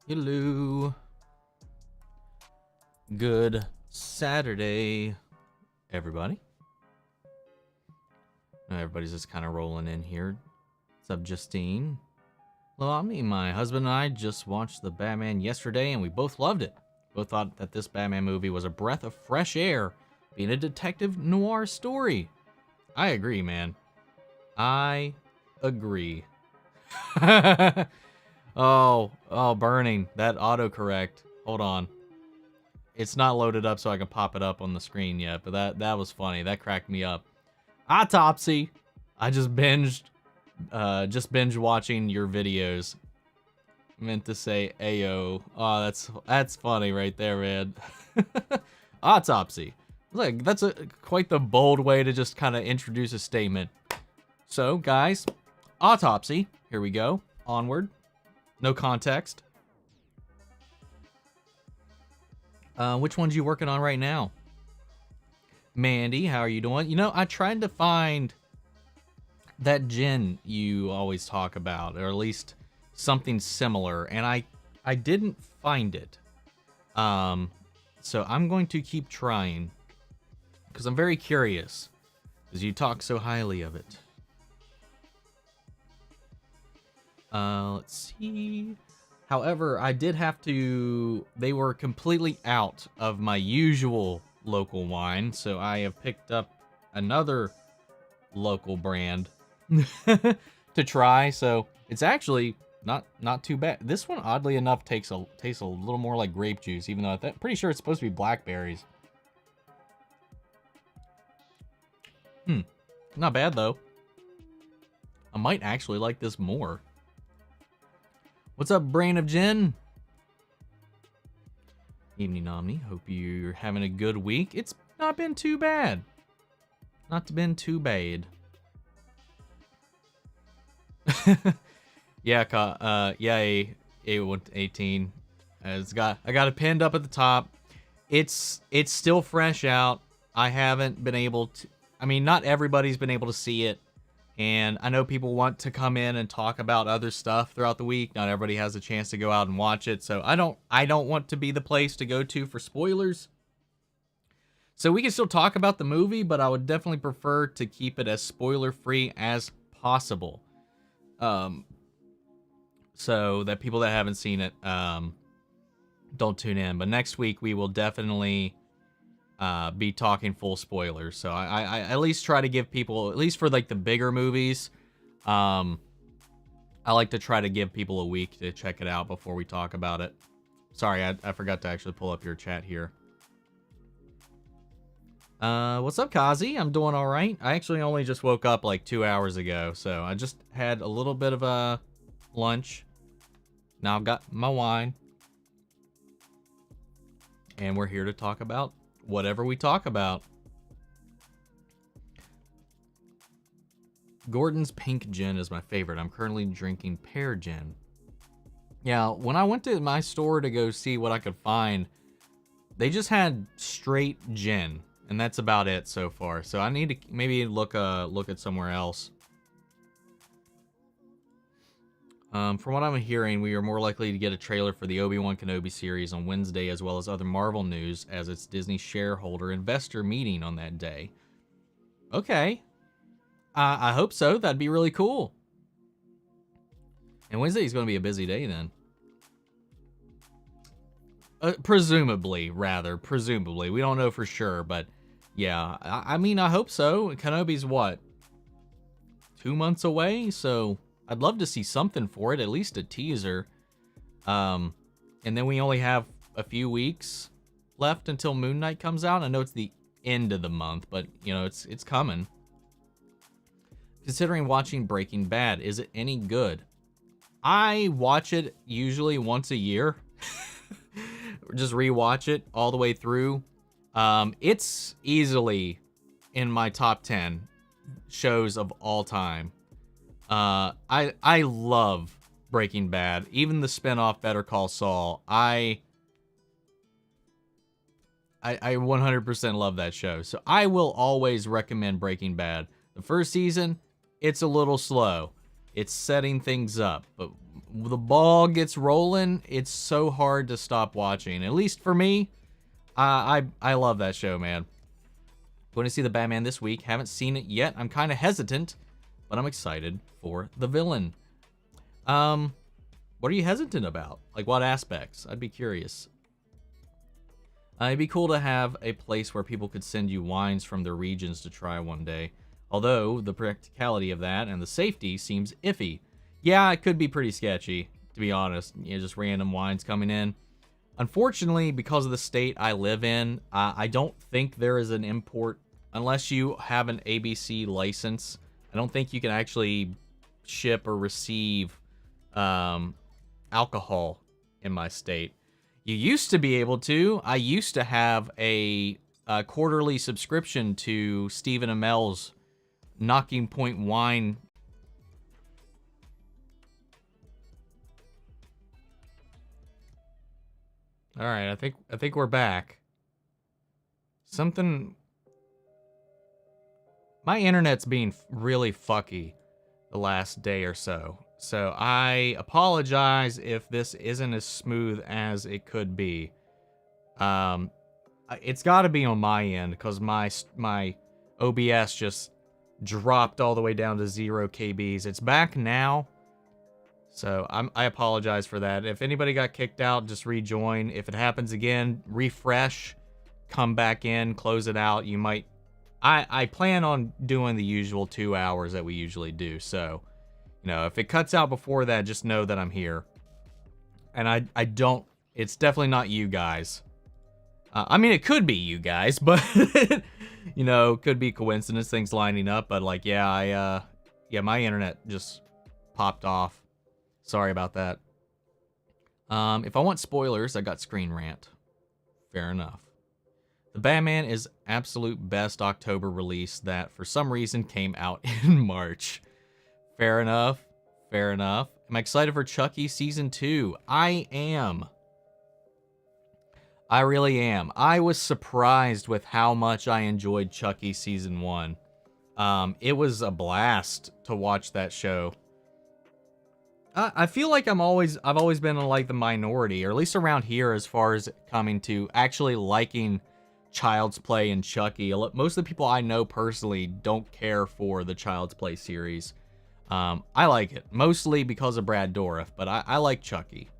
Hello. Good Saturday, everybody. Now everybody's just kind of rolling in here. What's up, Justine? Hello, Omni. My husband and I just watched the Batman yesterday, and we both loved it. Both thought that this Batman movie was a breath of fresh air, being a detective noir story. I agree, man. I agree. Oh, burning. That autocorrect. Hold on. It's not loaded up so I can pop it up on the screen yet, but that was funny. That cracked me up. Autopsy. I just binge watching your videos. Meant to say Ayo. Oh, that's funny right there, man. Autopsy. Look, that's quite the bold way to just kind of introduce a statement. So, guys, autopsy. Here we go. Onward. No context. Which one's you working on right now? Mandy, how are you doing? You know, I tried to find that gin you always talk about, or at least something similar, and I didn't find it. So I'm going to keep trying, because I'm very curious, because you talk so highly of it. Let's see. However, I did have to... They were completely out of my usual local wine, so I have picked up another local brand to try. So it's actually not too bad. This one, oddly enough, tastes a little more like grape juice, even though I'm pretty sure it's supposed to be blackberries. Not bad though. I might actually like this more. What's up, Brain of Gin? Evening, Omni. Hope you're having a good week. It's not been too bad. Not been too bad. Yeah, A18. I got it pinned up at the top. It's still fresh out. I haven't been able to. I mean, not everybody's been able to see it. And I know people want to come in and talk about other stuff throughout the week. Not everybody has a chance to go out and watch it. So I don't want to be the place to go to for spoilers. So we can still talk about the movie, but I would definitely prefer to keep it as spoiler-free as possible. So that people that haven't seen it don't tune in. But next week we will definitely be talking full spoilers. So I at least try to give people, at least for like the bigger movies, I like to try to give people a week to check it out before we talk about it. Sorry, I forgot to actually pull up your chat here. What's up, Kazi? I'm doing all right. I actually only just woke up like 2 hours ago, so I just had a little bit of a lunch. Now I've got my wine, and we're here to talk about whatever we talk about. Gordon's pink gin is my favorite. I'm currently drinking pear gin. Yeah, when I went to my store to go see what I could find, they just had straight gin, and that's about it so far. So I need to maybe look at somewhere else. From what I'm hearing, we are more likely to get a trailer for the Obi-Wan Kenobi series on Wednesday, as well as other Marvel news, as it's Disney shareholder investor meeting on that day. Okay. I hope so. That'd be really cool. And Wednesday is going to be a busy day then. Presumably. We don't know for sure, but yeah. I mean, I hope so. Kenobi's what? 2 months away, so I'd love to see something for it, at least a teaser. And then we only have a few weeks left until Moon Knight comes out. I know it's the end of the month, but you know, it's coming. Considering watching Breaking Bad, is it any good? I watch it usually once a year. Just rewatch it all the way through. It's easily in my top 10 shows of all time. I love Breaking Bad. Even the spinoff Better Call Saul. I 100% love that show. So I will always recommend Breaking Bad. The first season, it's a little slow. It's setting things up. But the ball gets rolling, it's so hard to stop watching. At least for me, I love that show, man. Going to see the Batman this week. Haven't seen it yet. I'm kind of hesitant, but I'm excited for the villain. What are you hesitant about? Like, what aspects? I'd be curious. It'd be cool to have a place where people could send you wines from their regions to try one day. Although, the practicality of that and the safety seems iffy. Yeah, it could be pretty sketchy, to be honest. You know, just random wines coming in. Unfortunately, because of the state I live in, I don't think there is an import. Unless you have an ABC license, I don't think you can actually ship or receive alcohol in my state. You used to be able to. I used to have a quarterly subscription to Stephen Amell's Knocking Point Wine. All right, I think we're back. My internet's being really fucky the last day or so. So I apologize if this isn't as smooth as it could be. It's got to be on my end because my OBS just dropped all the way down to 0 KBs. It's back now. So I apologize for that. If anybody got kicked out, just rejoin. If it happens again, refresh, come back in, close it out. You might... I plan on doing the usual 2 hours that we usually do. So, you know, if it cuts out before that, just know that I'm here. And I don't... It's definitely not you guys. I mean, it could be you guys, but... you know, could be coincidence, things lining up. But, like, yeah, my internet just popped off. Sorry about that. If I want spoilers, I got Screen Rant. Fair enough. The Batman is absolute best October release that for some reason came out in March. Fair enough. Fair enough. Am I excited for Chucky Season 2? I am. I really am. I was surprised with how much I enjoyed Chucky Season 1. It was a blast to watch that show. I feel like I've always been in like the minority, or at least around here, as far as coming to actually liking Child's Play and Chucky. Most of the people I know personally don't care for the Child's Play series. I like it, mostly because of Brad Dourif, but I like Chucky.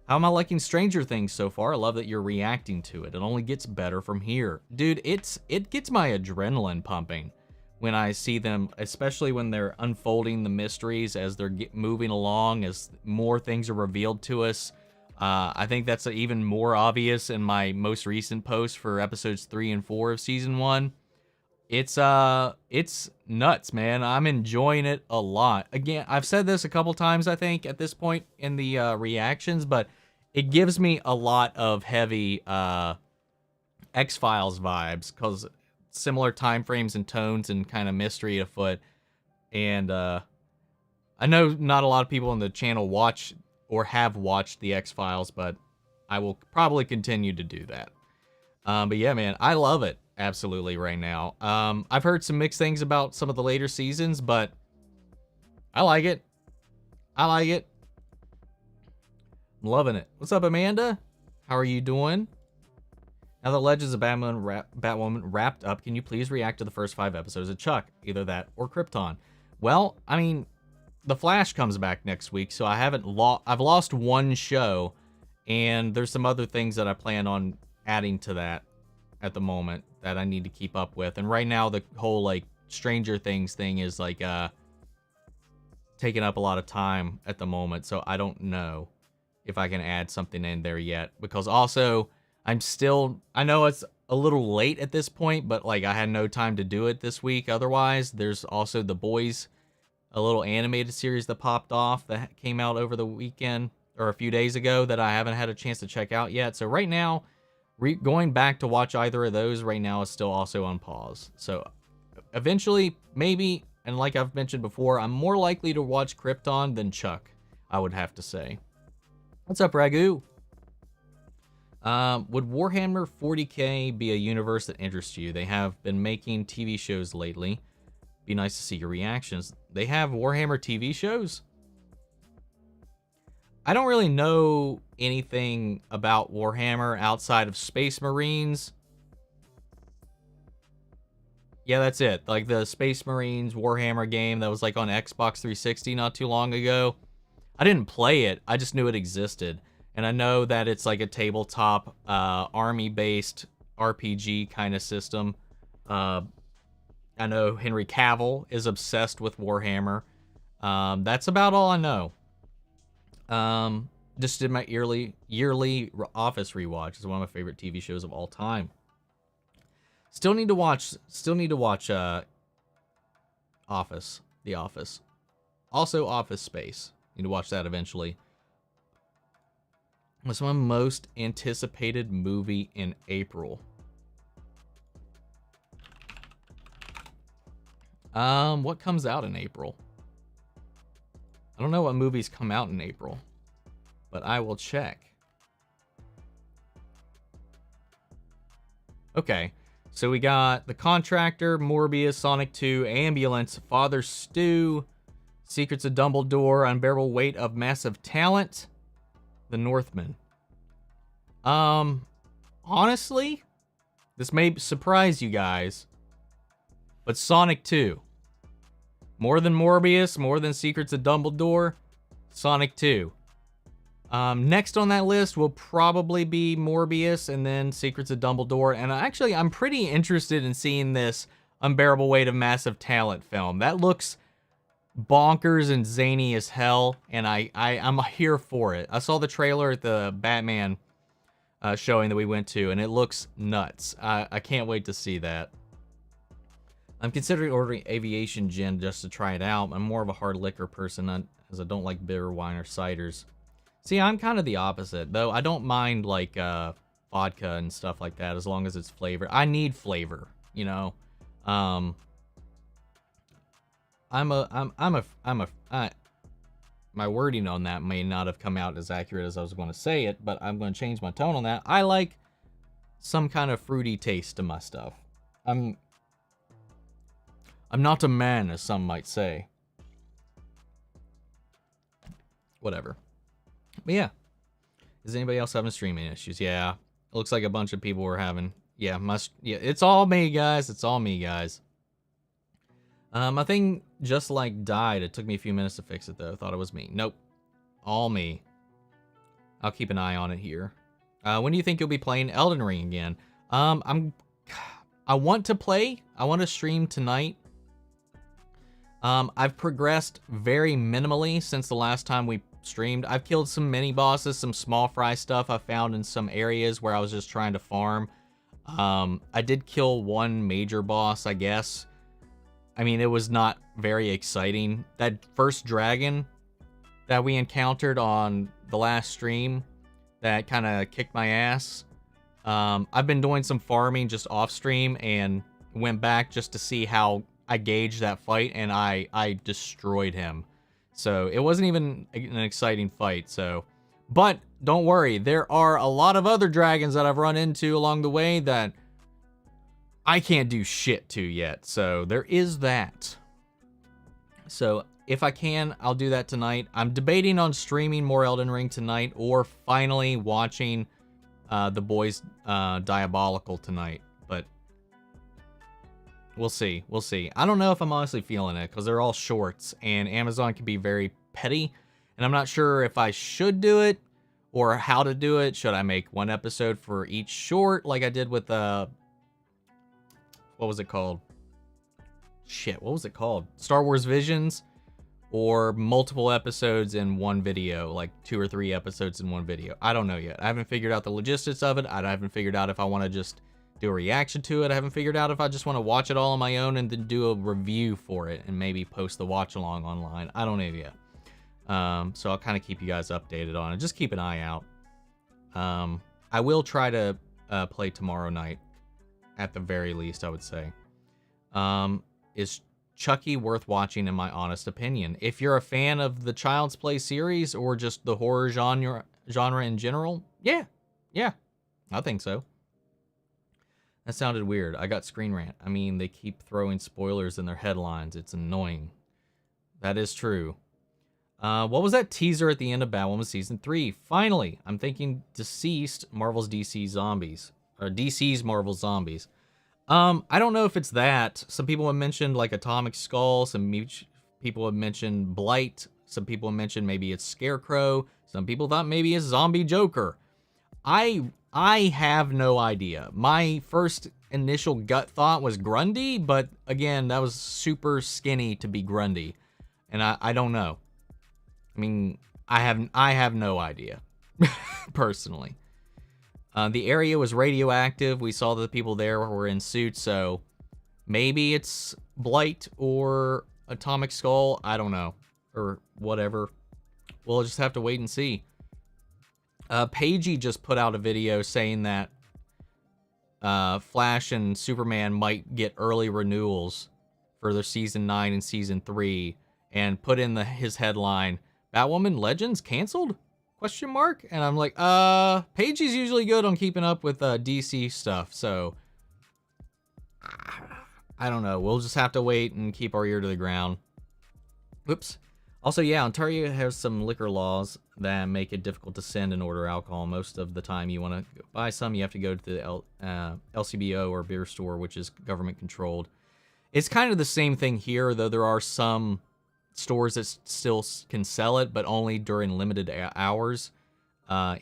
How am I liking Stranger Things so far? I love that you're reacting to it. It only gets better from here. Dude, it gets my adrenaline pumping when I see them, especially when they're unfolding the mysteries as they're moving along, as more things are revealed to us. I think that's even more obvious in my most recent post for episodes 3 and 4 of season 1. It's nuts, man. I'm enjoying it a lot. Again, I've said this a couple times, I think, at this point in the reactions, but it gives me a lot of heavy X-Files vibes, because similar time frames and tones and kind of mystery afoot. And I know not a lot of people on the channel watch or have watched the X-Files, but I will probably continue to do that. But yeah, man, I love it absolutely right now. I've heard some mixed things about some of the later seasons, but I like it. I like it. I'm loving it. What's up, Amanda? How are you doing? Now that Legends of Batwoman wrapped up, can you please react to the first 5 episodes of Chuck? Either that or Krypton. Well, I mean, The Flash comes back next week, so I've lost one show, and there's some other things that I plan on adding to that at the moment that I need to keep up with. And right now, the whole, like, Stranger Things thing is, like, taking up a lot of time at the moment, so I don't know if I can add something in there yet. Because also, I know it's a little late at this point, but, like, I had no time to do it this week otherwise. There's also The Boys, a little animated series that popped off that came out over the weekend, or a few days ago, that I haven't had a chance to check out yet. So right now, going back to watch either of those right now is still also on pause. So eventually, maybe, and like I've mentioned before, I'm more likely to watch Krypton than Chuck, I would have to say. What's up, Ragu? Would Warhammer 40k be a universe that interests you? They have been making TV shows lately. Be nice to see your reactions. They have Warhammer TV shows? I don't really know anything about Warhammer outside of Space Marines. Yeah, that's it. Like the Space Marines Warhammer game that was like on Xbox 360 not too long ago. I didn't play it. I just knew it existed. And I know that it's like a tabletop army-based RPG kind of system. I know Henry Cavill is obsessed with Warhammer. That's about all I know. Just did my yearly Office rewatch. It's one of my favorite TV shows of all time. Still need to watch Office, The Office. Also Office Space. Need to watch that eventually. What's my most anticipated movie in April? What comes out in April? I don't know what movies come out in April, but I will check. Okay, so we got The Contractor, Morbius, Sonic 2, Ambulance, Father Stew, Secrets of Dumbledore, Unbearable Weight of Massive Talent, The Northman. Honestly, this may surprise you guys, but Sonic 2. More than Morbius, more than Secrets of Dumbledore, Sonic 2. Next on that list will probably be Morbius and then Secrets of Dumbledore. And actually, I'm pretty interested in seeing this Unbearable Weight of Massive Talent film. That looks bonkers and zany as hell, and I'm here for it. I saw the trailer at the Batman showing that we went to, and it looks nuts. I can't wait to see that. I'm considering ordering Aviation Gin just to try it out. I'm more of a hard liquor person, as I don't like bitter wine or ciders. See, I'm kind of the opposite, though. I don't mind like vodka and stuff like that as long as it's flavored. I need flavor, you know. My wording on that may not have come out as accurate as I was going to say it, but I'm going to change my tone on that. I like some kind of fruity taste to my stuff. I'm not a man, as some might say. Whatever. But yeah. Is anybody else having streaming issues? Yeah. It looks like a bunch of people were having. Yeah, it's all me, guys. It's all me, guys. My thing just like died. It took me a few minutes to fix it, though. Thought it was me. Nope. All me. I'll keep an eye on it here. When do you think you'll be playing Elden Ring again? I want to play. I want to stream tonight. I've progressed very minimally since the last time we streamed. I've killed some mini bosses, some small fry stuff I found in some areas where I was just trying to farm. I did kill one major boss, I guess. I mean, it was not very exciting. That first dragon that we encountered on the last stream that kind of kicked my ass. I've been doing some farming just off stream and went back just to see how I gauged that fight, and I destroyed him. So it wasn't even an exciting fight. So, but don't worry, there are a lot of other dragons that I've run into along the way that I can't do shit to yet. So there is that. So if I can, I'll do that tonight. I'm debating on streaming more Elden Ring tonight or finally watching The Boys Diabolical tonight. But we'll see. We'll see. I don't know if I'm honestly feeling it because they're all shorts and Amazon can be very petty. And I'm not sure if I should do it or how to do it. Should I make one episode for each short like I did with what was it called? Shit, what was it called? Star Wars Visions, or multiple episodes in one video, like 2 or 3 episodes in one video. I don't know yet. I haven't figured out the logistics of it. I haven't figured out if I want to just do a reaction to it. I haven't figured out if I just want to watch it all on my own and then do a review for it and maybe post the watch along online. I don't know yet. So I'll kind of keep you guys updated on it. Just keep an eye out. I will try to play tomorrow night, at the very least, I would say. Is Chucky worth watching, in my honest opinion? If you're a fan of the Child's Play series or just the horror genre in general, yeah, I think so. That sounded weird. I got Screen Rant. I mean, they keep throwing spoilers in their headlines. It's annoying. That is true. What was that teaser at the end of Batwoman Season 3? Finally, I'm thinking deceased Marvel's DC Zombies. Or DC's Marvel Zombies. I don't know if it's that. Some people have mentioned like Atomic Skull. Some people have mentioned Blight. Some people have mentioned maybe it's Scarecrow. Some people thought maybe it's Zombie Joker. I have no idea. My first initial gut thought was Grundy, but again, that was super skinny to be Grundy. And I don't know. I mean, I have no idea, personally. The area was radioactive. We saw that the people there were in suits, so maybe it's Blight or Atomic Skull. I don't know, or whatever. We'll just have to wait and see. Paigey just put out a video saying that Flash and Superman might get early renewals for their Season 9 and Season 3, and put in his headline, Batwoman Legends canceled? Question mark? And I'm like, Paigey's usually good on keeping up with DC stuff, so I don't know. We'll just have to wait and keep our ear to the ground. Whoops. Also, yeah, Ontario has some liquor laws that make it difficult to send and order alcohol. Most of the time you want to buy some, you have to go to the LCBO or beer store, which is government controlled. It's kind of the same thing here, though there are some stores that still can sell it, but only during limited hours. I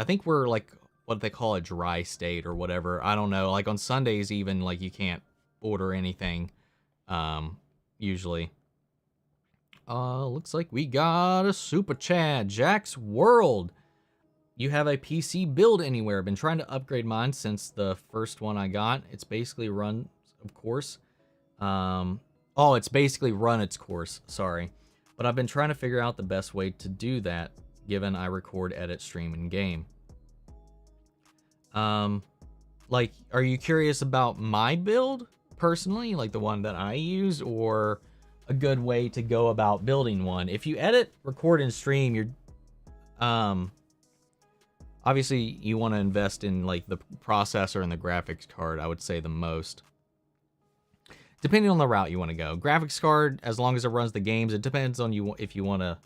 think we're like what they call a dry state or whatever. I don't know. Like on Sundays, even like you can't order anything. Usually. Looks like we got a super chat. Jack's World. You have a PC build anywhere? Been trying to upgrade mine since the first one I got. It's basically run, of course. It's basically run its course, sorry. But I've been trying to figure out the best way to do that, given I record, edit, stream, and game. Like, are you curious about my build, personally? Like the one that I use, or a good way to go about building one? If you edit, record, and stream, you're... obviously, you want to invest in, like, the processor and the graphics card, I would say the most. Depending on the route you want to go. Graphics card, as long as it runs the games, it depends on you if you want to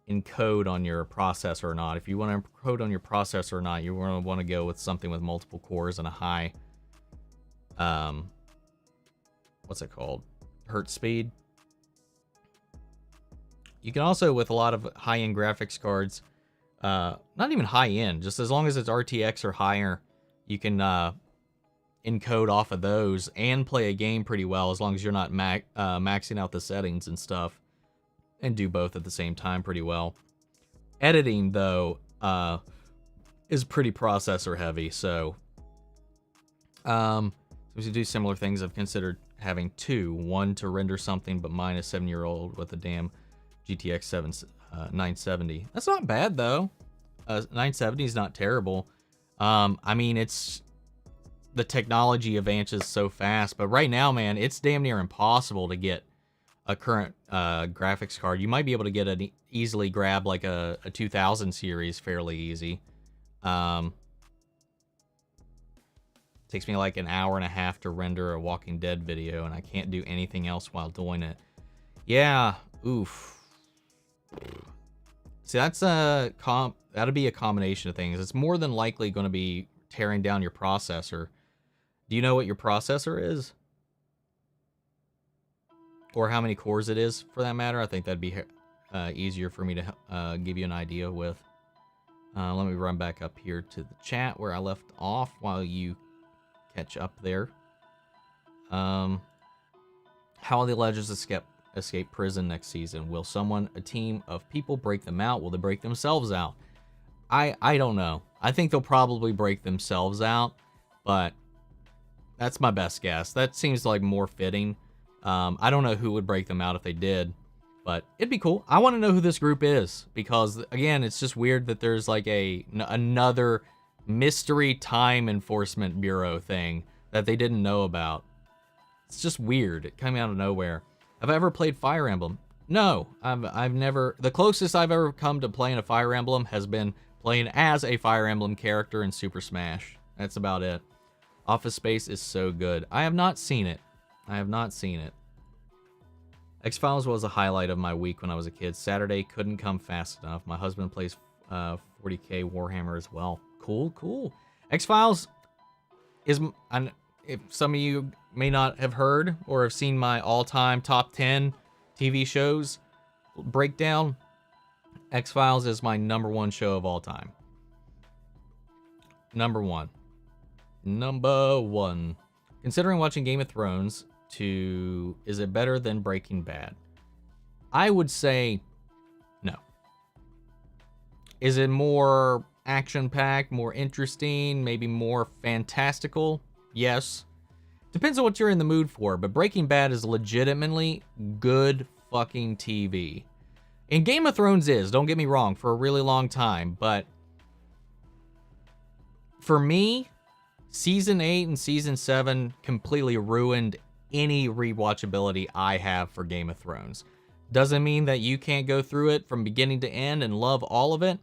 encode on your processor or not. If you want to encode on your processor or not, you want to go with something with multiple cores and a high, what's it called? Hertz speed. You can also, with a lot of high-end graphics cards, not even high-end, just as long as it's RTX or higher, you can encode off of those and play a game pretty well, as long as you're not maxing out the settings and stuff, and do both at the same time pretty well. Editing, though, is pretty processor heavy, so to do similar things, I've considered having two. One to render something, but mine is 7-year-old with a damn GTX 970. That's not bad, though. 970 is not terrible. I mean, it's... the technology advances so fast, but right now, man, it's damn near impossible to get a current graphics card. You might be able to get an easily grab like a 2000 series fairly easy. Takes me like an hour and a half to render a Walking Dead video, and I can't do anything else while doing it. Yeah, oof. See, that's that'll be a combination of things. It's more than likely going to be tearing down your processor. Do you know what your processor is? Or how many cores it is, for that matter? I think that'd be easier for me to give you an idea with. Let me run back up here to the chat where I left off while you catch up there. How will the Legends escape prison next season? Will a team of people break them out? Will they break themselves out? I don't know. I think they'll probably break themselves out, but that's my best guess. That seems like more fitting. I don't know who would break them out if they did, but it'd be cool. I want to know who this group is, because again, it's just weird that there's like another mystery time enforcement bureau thing that they didn't know about. It's just weird. It came out of nowhere. Have I ever played Fire Emblem? No, I've never. The closest I've ever come to playing a Fire Emblem has been playing as a Fire Emblem character in Super Smash. That's about it. Office Space is so good. I have not seen it. I have not seen it. X-Files was a highlight of my week when I was a kid. Saturday couldn't come fast enough. My husband plays 40K Warhammer as well. Cool, cool. X-Files is, if some of you may not have heard or have seen my all-time top 10 TV shows breakdown, X-Files is my #1 show of all time. Number one. Considering watching Game of Thrones, is it better than Breaking Bad? I would say no. Is it more action-packed, more interesting, maybe more fantastical? Yes. Depends on what you're in the mood for, but Breaking Bad is legitimately good fucking TV. And Game of Thrones is, don't get me wrong, for a really long time, but for me, Season 8 and Season 7 completely ruined any rewatchability I have for Game of Thrones. Doesn't mean that you can't go through it from beginning to end and love all of it,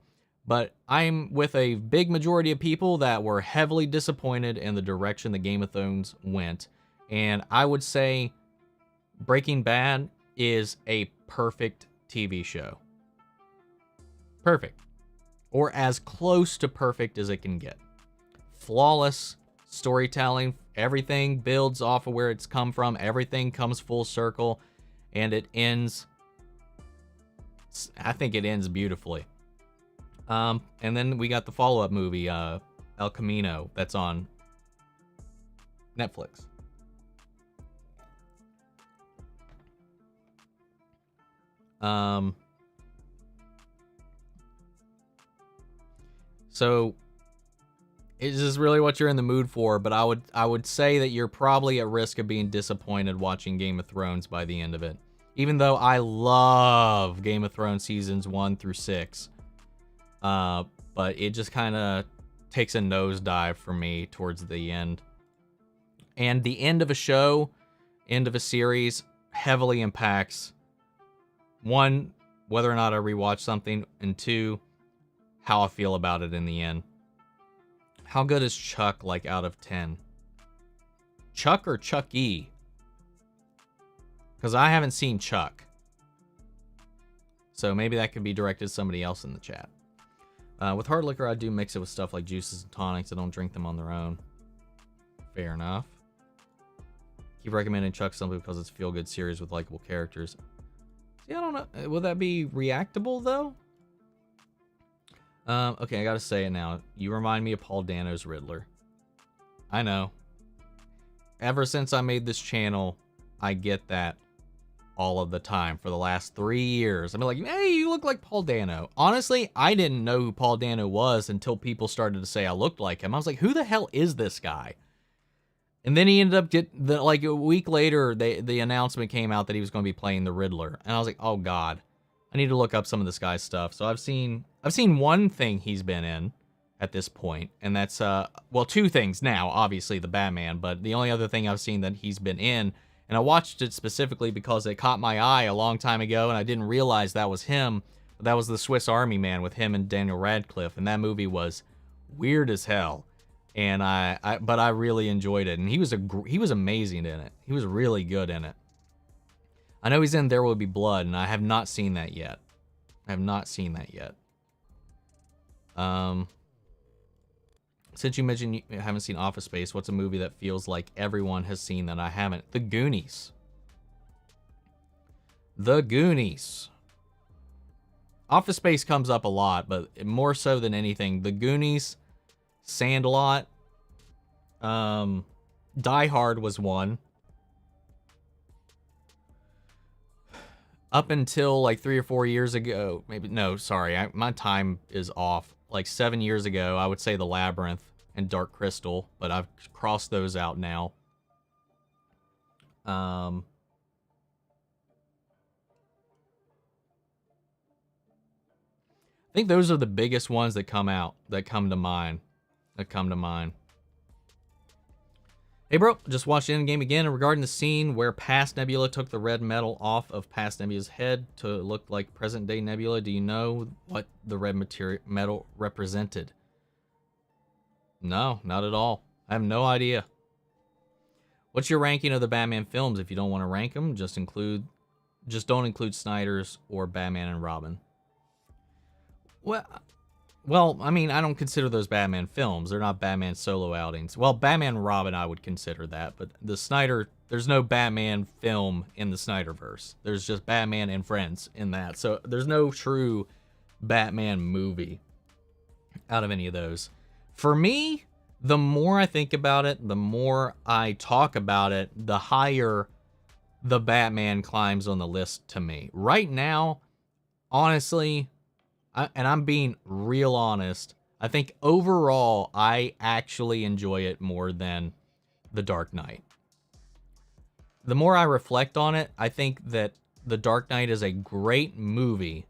but I'm with a big majority of people that were heavily disappointed in the direction the Game of Thrones went. And I would say Breaking Bad is a perfect TV show. Perfect. Or as close to perfect as it can get. Flawless storytelling. Everything builds off of where it's come from. Everything comes full circle. And it ends... I think it ends beautifully. And then we got the follow-up movie, El Camino, that's on Netflix. So is this really what you're in the mood for? But I would say that you're probably at risk of being disappointed watching Game of Thrones by the end of it. Even though I love Game of Thrones seasons 1 through 6. But it just kind of takes a nosedive for me towards the end. And the end of a show, end of a series, heavily impacts, 1, whether or not I rewatch something, and 2, how I feel about it in the end. How good is Chuck, like, out of 10? Chuck or Chucky? Because I haven't seen Chuck. So maybe that could be directed to somebody else in the chat. With hard liquor, I do mix it with stuff like juices and tonics. I don't drink them on their own. Fair enough. Keep recommending Chuck simply because it's a feel-good series with likable characters. See, I don't know. Will that be reactable, though? Okay, I gotta say it now. You remind me of Paul Dano's Riddler. I know. Ever since I made this channel, I get that all of the time for the last 3 years. I've been like, hey, you look like Paul Dano. Honestly, I didn't know who Paul Dano was until people started to say I looked like him. I was like, who the hell is this guy? And then he ended up like a week later, the announcement came out that he was going to be playing the Riddler. And I was like, oh God, I need to look up some of this guy's stuff. So I've seen one thing he's been in at this point, and that's, well, 2 things now, obviously the Batman, but the only other thing I've seen that he's been in, and I watched it specifically because it caught my eye a long time ago, and I didn't realize that was him. But that was the Swiss Army Man with him and Daniel Radcliffe, and that movie was weird as hell. And but I really enjoyed it, and he was amazing in it. He was really good in it. I know he's in There Will Be Blood, and I have not seen that yet. Since you mentioned you haven't seen Office Space, what's a movie that feels like everyone has seen that I haven't? The Goonies. The Goonies. Office Space comes up a lot, but more so than anything, The Goonies, Sandlot, Die Hard was one. Up until like 3 or 4 years ago, maybe, no, sorry, my time is off. Like 7 years ago, I would say The Labyrinth and Dark Crystal, but I've crossed those out now. I think those are the biggest ones that come to mind. Hey bro, just watched Endgame again, and regarding the scene where past Nebula took the red metal off of past Nebula's head to look like present day Nebula, do you know what the red metal represented? No, not at all. I have no idea. What's your ranking of the Batman films? If you don't want to rank them, just include Just don't include Snyder's or Batman and Robin. Well, I mean, I don't consider those Batman films. They're not Batman solo outings. Well, Batman and Robin, I would consider that. But the Snyder, there's no Batman film in the Snyderverse. There's just Batman and Friends in that. So there's no true Batman movie out of any of those. For me, the more I think about it, the more I talk about it, the higher the Batman climbs on the list to me. Right now, honestly, and I'm being real honest, I think overall I actually enjoy it more than The Dark Knight. The more I reflect on it, I think that The Dark Knight is a great movie,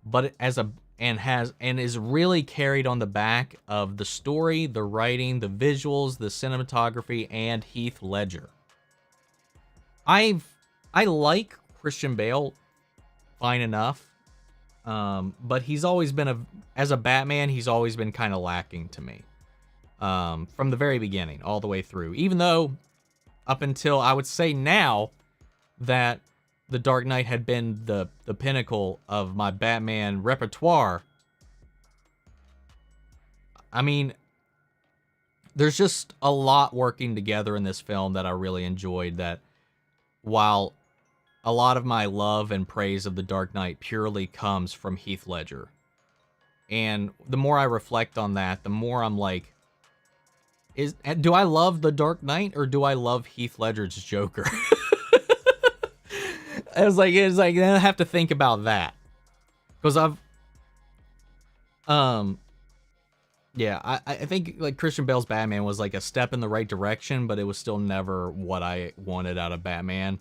but is really carried on the back of the story, the writing, the visuals, the cinematography, and Heath Ledger. I like Christian Bale fine enough. But he's always been as a Batman, he's always been kind of lacking to me. From the very beginning, all the way through. Even though, up until, I would say now, that The Dark Knight had been the pinnacle of my Batman repertoire. I mean, there's just a lot working together in this film that I really enjoyed, that while a lot of my love and praise of The Dark Knight purely comes from Heath Ledger. And the more I reflect on that, the more I'm like, do I love The Dark Knight or do I love Heath Ledger's Joker? it's like then I have to think about that. Because I think like Christian Bale's Batman was like a step in the right direction, but it was still never what I wanted out of Batman.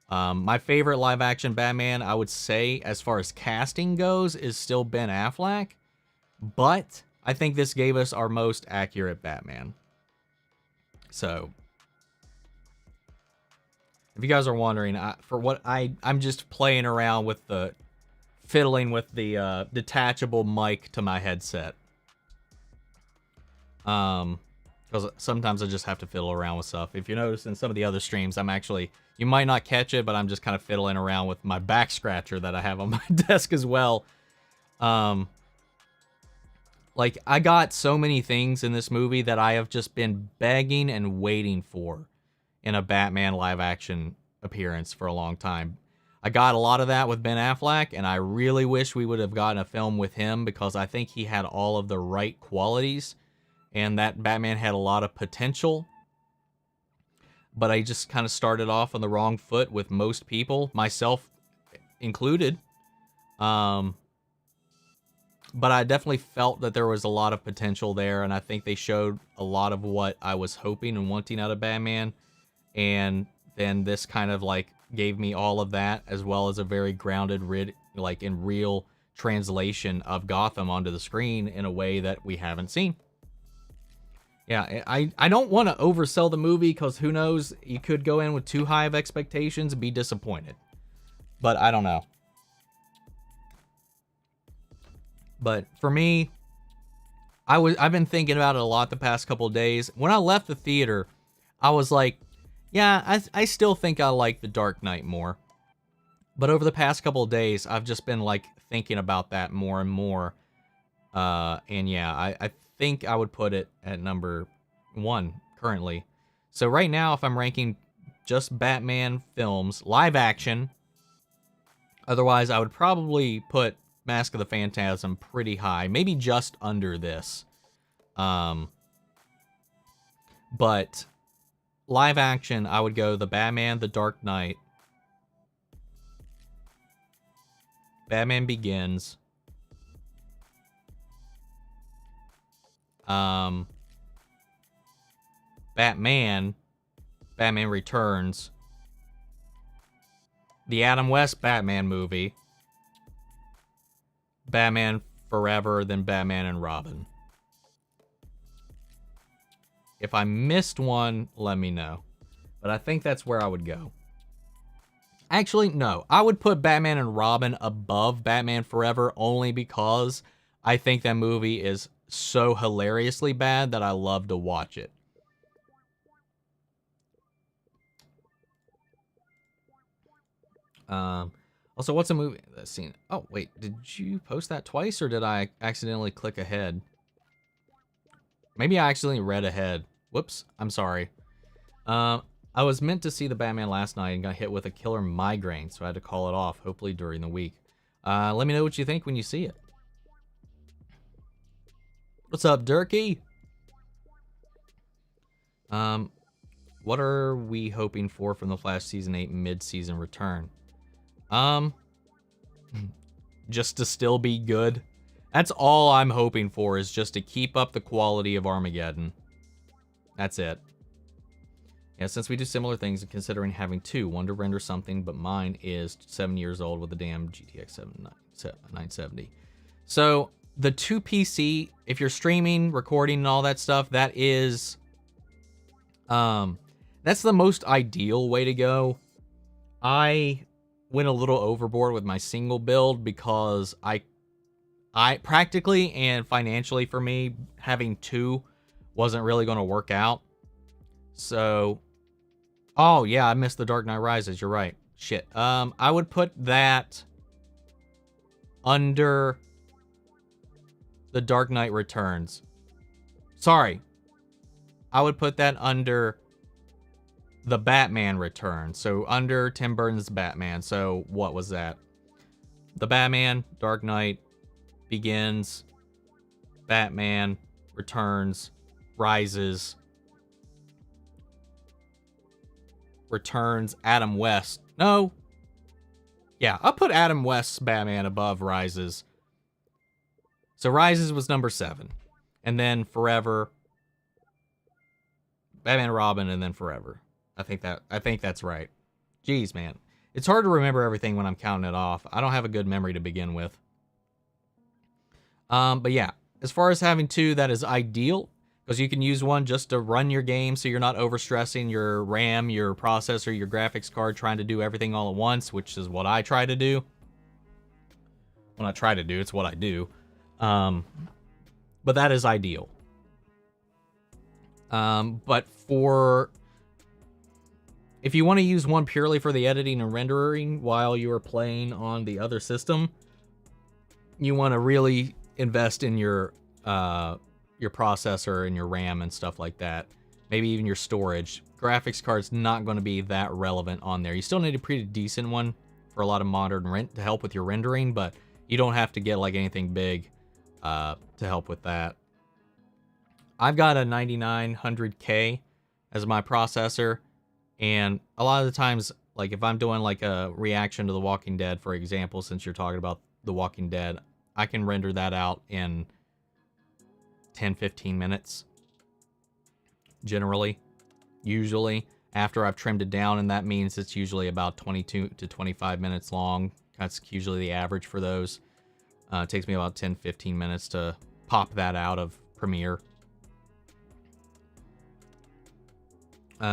My favorite live-action Batman, I would say, as far as casting goes, is still Ben Affleck. But I think this gave us our most accurate Batman. So, if you guys are wondering, I'm just playing around with fiddling with the detachable mic to my headset. Because sometimes I just have to fiddle around with stuff. If you notice in some of the other streams, you might not catch it, but I'm just kind of fiddling around with my back scratcher that I have on my desk as well. Like, I got so many things in this movie that I have just been begging and waiting for in a Batman live-action appearance for a long time. I got a lot of that with Ben Affleck, and I really wish we would have gotten a film with him because I think he had all of the right qualities, and that Batman had a lot of potential. But I just kind of started off on the wrong foot with most people, myself included. But I definitely felt that there was a lot of potential there, and I think they showed a lot of what I was hoping and wanting out of Batman. And then this kind of like gave me all of that, as well as a very grounded, like in real translation of Gotham onto the screen in a way that we haven't seen. Yeah, I don't want to oversell the movie because who knows, you could go in with too high of expectations and be disappointed. But I don't know. But for me, I've been thinking about it a lot the past couple of days. When I left the theater, I was like, yeah, I still think I like The Dark Knight more. But over the past couple of days, I've just been like thinking about that more and more. And yeah, I think I would put it at number 1 currently. So right now, if I'm ranking just Batman films, live action, otherwise I would probably put Mask of the Phantasm pretty high, maybe just under this. But live action, I would go the Batman, The Dark Knight, Batman Begins, Batman Returns, the Adam West Batman movie, Batman Forever, then Batman and Robin. If I missed one, let me know. But I think that's where I would go. Actually, no. I would put Batman and Robin above Batman Forever only because I think that movie is so hilariously bad that I love to watch it. Also, what's a movie that's seen? Oh, wait, did you post that twice or did I accidentally click ahead? Maybe I accidentally read ahead. Whoops, I'm sorry. I was meant to see the Batman last night and got hit with a killer migraine, so I had to call it off, hopefully during the week. Let me know what you think when you see it. What's up, Durkee? What are we hoping for from the Flash Season 8 mid-season return? Just to still be good. That's all I'm hoping for, is just to keep up the quality of Armageddon. That's it. Yeah, since we do similar things and considering having two, one to render something, but mine is 7 years old with a damn GTX 970. So the 2 PC, if you're streaming, recording, and all that stuff, that is, that's the most ideal way to go. I went a little overboard with my single build because I practically and financially for me, having two wasn't really going to work out. So, oh yeah, I missed The Dark Knight Rises. You're right. Shit. I would put that under The Dark Knight Returns. Sorry. I would put that under The Batman Returns. So under Tim Burton's Batman. So what was that? The Batman, Dark Knight, Begins, Batman, Returns, Rises, Returns, Adam West. No. Yeah, I'll put Adam West's Batman above Rises. So Rises was number 7. And then Forever, Batman and Robin, and then Forever. I think that's right. Jeez, man. It's hard to remember everything when I'm counting it off. I don't have a good memory to begin with. But yeah, as far as having two, that is ideal, because you can use one just to run your game so you're not overstressing your RAM, your processor, your graphics card, trying to do everything all at once, which is what I try to do. Well, not try to do, it's what I do. But that is ideal. But if you want to use one purely for the editing and rendering while you are playing on the other system, you want to really invest in your processor and your RAM and stuff like that. Maybe even your storage. Graphics card's not going to be that relevant on there. You still need a pretty decent one for a lot of modern to help with your rendering, but you don't have to get like anything big to help with that. I've got a 9900K as my processor, and a lot of the times, like if I'm doing like a reaction to The Walking Dead, for example, since you're talking about The Walking Dead, I can render that out in 10-15 minutes. Generally. Usually. After I've trimmed it down, and that means it's usually about 22 to 25 minutes long. That's usually the average for those. It takes me about 10-15 minutes to pop that out of Premiere.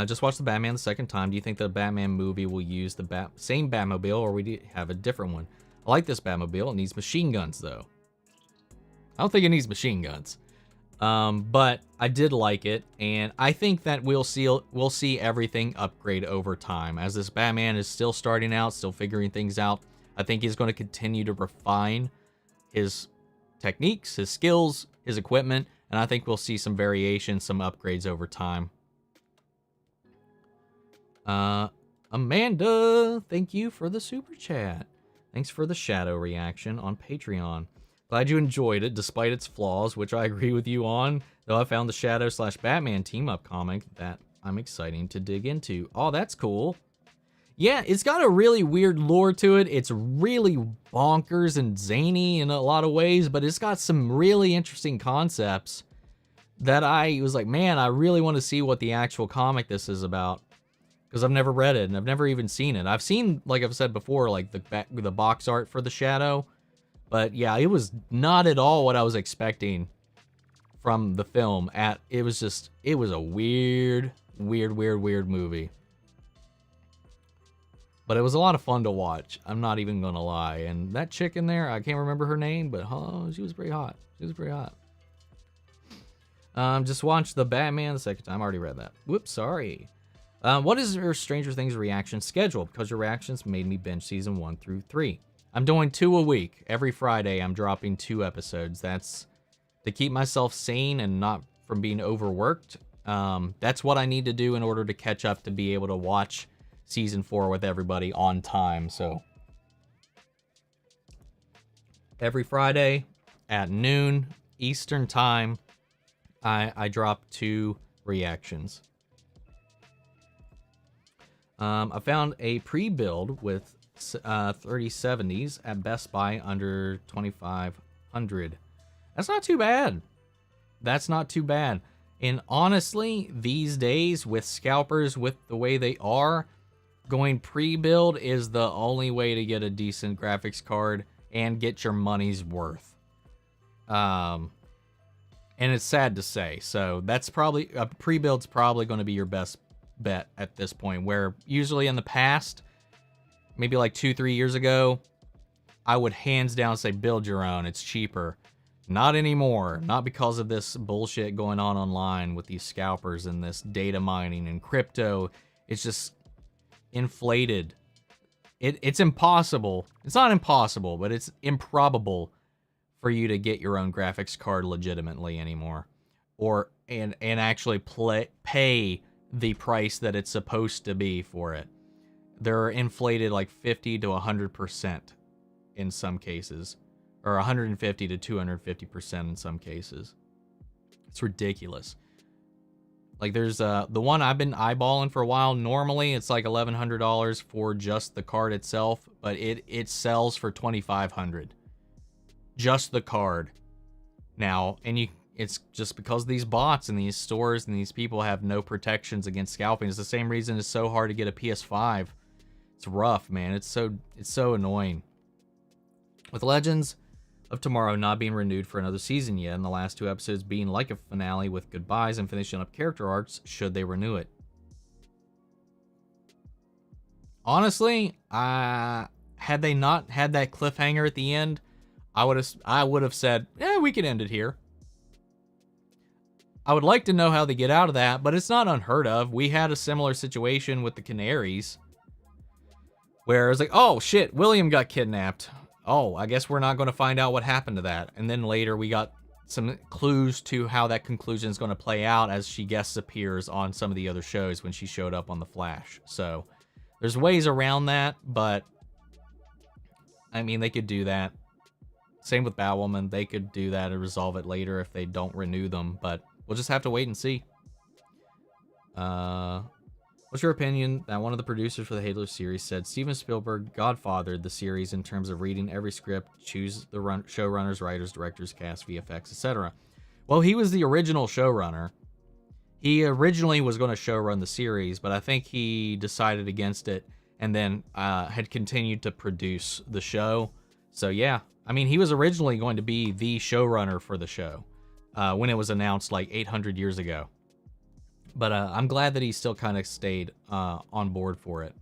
Just watched the Batman the second time. Do you think the Batman movie will use the same Batmobile, or we have a different one? I like this Batmobile. It needs machine guns, though. I don't think it needs machine guns. But I did like it, and I think that we'll see everything upgrade over time. As this Batman is still starting out, still figuring things out, I think he's going to continue to refine his techniques, his skills, his equipment, and I think we'll see some variations, some upgrades over time. Amanda, thank you for the super chat. Thanks for the shadow reaction on Patreon. Glad you enjoyed it, despite its flaws, which I agree with you on, though I found the Shadow/Batman team-up comic that I'm excited to dig into. Oh, that's cool. Yeah, it's got a really weird lore to it. It's really bonkers and zany in a lot of ways, but it's got some really interesting concepts that I was like, man, I really want to see what the actual comic this is about. Because I've never read it, and I've never even seen it. I've seen, like I've said before, like the box art for the Shadow. But yeah, it was not at all what I was expecting from the film. It was a weird movie. But it was a lot of fun to watch. I'm not even gonna lie. And that chick in there, I can't remember her name, but she was pretty hot. She was pretty hot. Just watched the Batman the second time. I already read that. Whoops, sorry. What is your Stranger Things reaction schedule? Because your reactions made me binge season 1 through 3. I'm doing 2 a week. Every Friday, I'm dropping 2 episodes. That's to keep myself sane and not from being overworked. That's what I need to do in order to catch up to be able to watch season 4 with everybody on time. So every Friday at noon Eastern time, I drop 2 reactions. I found a pre-build with 3070s at Best Buy under $2,500. That's not too bad. That's not too bad. And honestly, these days with scalpers with the way they are, going pre-build is the only way to get a decent graphics card and get your money's worth. And it's sad to say. So that's probably a pre-build's probably going to be your best bet at this point, where usually in the past, maybe like 2-3 years ago, I would hands down say build your own, it's cheaper. Not anymore. Not because of this bullshit going on online with these scalpers and this data mining and crypto. It's just inflated. It's impossible. It's not impossible, but it's improbable for you to get your own graphics card legitimately anymore, or and actually pay the price that it's supposed to be for it. They're inflated like 50 to 100% in some cases, or 150 to 250% in some cases. It's ridiculous. Like there's the one I've been eyeballing for a while. Normally it's like $1,100 for just the card itself, but it sells for $2,500. Just the card. Now, and it's just because these bots and these stores and these people have no protections against scalping. It's the same reason it's so hard to get a PS5. It's rough, man. It's so annoying. With Legends of Tomorrow not being renewed for another season yet, and the last 2 episodes being like a finale with goodbyes and finishing up character arcs, should they renew it? Honestly, had they not had that cliffhanger at the end, I would have said, yeah, we can end it here. I would like to know how they get out of that, but it's not unheard of. We had a similar situation with the Canaries, where it's like, oh shit, William got kidnapped. Oh, I guess we're not going to find out what happened to that. And then later we got some clues to how that conclusion is going to play out as she guest appears on some of the other shows when she showed up on The Flash. So there's ways around that, but I mean, they could do that. Same with Batwoman. They could do that and resolve it later if they don't renew them, but we'll just have to wait and see. What's your opinion that one of the producers for the Halo series said Steven Spielberg godfathered the series in terms of reading every script, choose the showrunners, writers, directors, cast, VFX, etc.? Well, he was the original showrunner. He originally was going to showrun the series, but I think he decided against it and then had continued to produce the show. So yeah, I mean, he was originally going to be the showrunner for the show when it was announced like 800 years ago. But I'm glad that he still kind of stayed on board for it.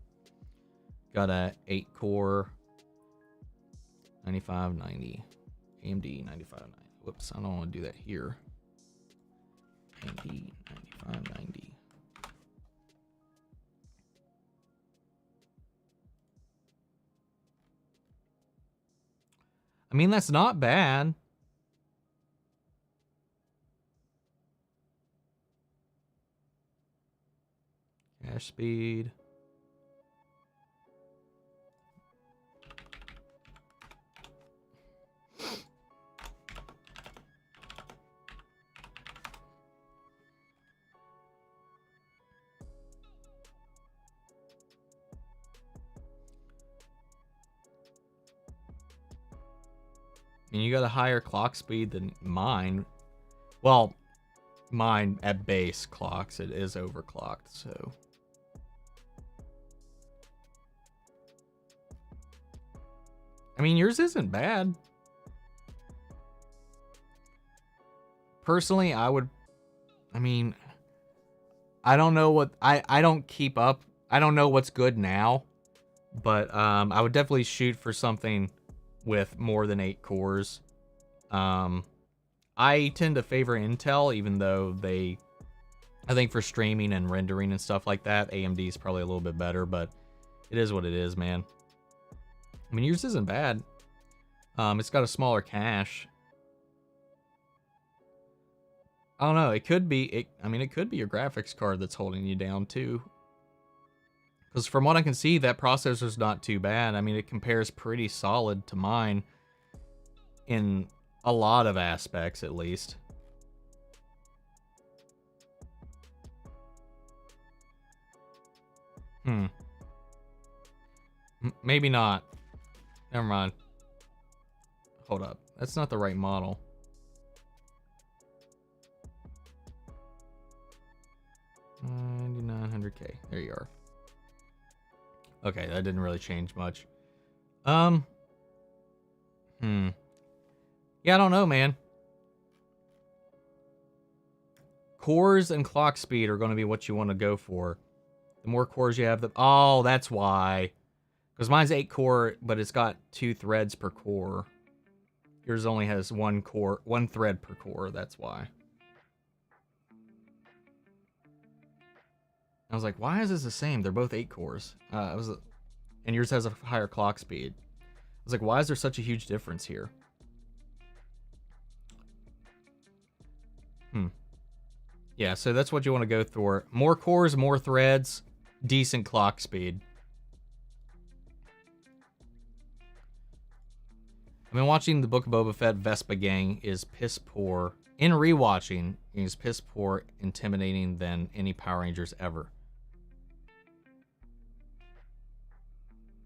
Got a 8-core 9590 AMD 9590. Whoops, I don't want to do that here. AMD 9590. I mean, that's not bad. Cache speed. And you got a higher clock speed than mine. Well, mine at base clocks, it is overclocked, so. I mean, yours isn't bad. Personally, I don't know what, I don't keep up. I don't know what's good now, but I would definitely shoot for something with more than 8 cores. I tend to favor Intel, even though they I think for streaming and rendering and stuff like that, AMD is probably a little bit better, but it is what it is, man. I mean, yours isn't bad. It's got a smaller cache. I don't know. It could be. I mean, it could be your graphics card that's holding you down too. Because from what I can see, that processor's not too bad. I mean, it compares pretty solid to mine in a lot of aspects, at least. Maybe not. Never mind. Hold up. That's not the right model. $9,900K. There you are. Okay, that didn't really change much. Yeah, I don't know, man. Cores and clock speed are going to be what you want to go for. The more cores you have, the... Oh, that's why. Because mine's 8 core, but it's got 2 threads per core. Yours only has 1 thread per core, that's why. I was like, why is this the same? They're both 8 cores. And yours has a higher clock speed. I was like, why is there such a huge difference here? Yeah, so that's what you want to go for. More cores, more threads, decent clock speed. I've been watching the Book of Boba Fett. Vespa Gang is piss poor. In rewatching, he's piss poor, intimidating than any Power Rangers ever.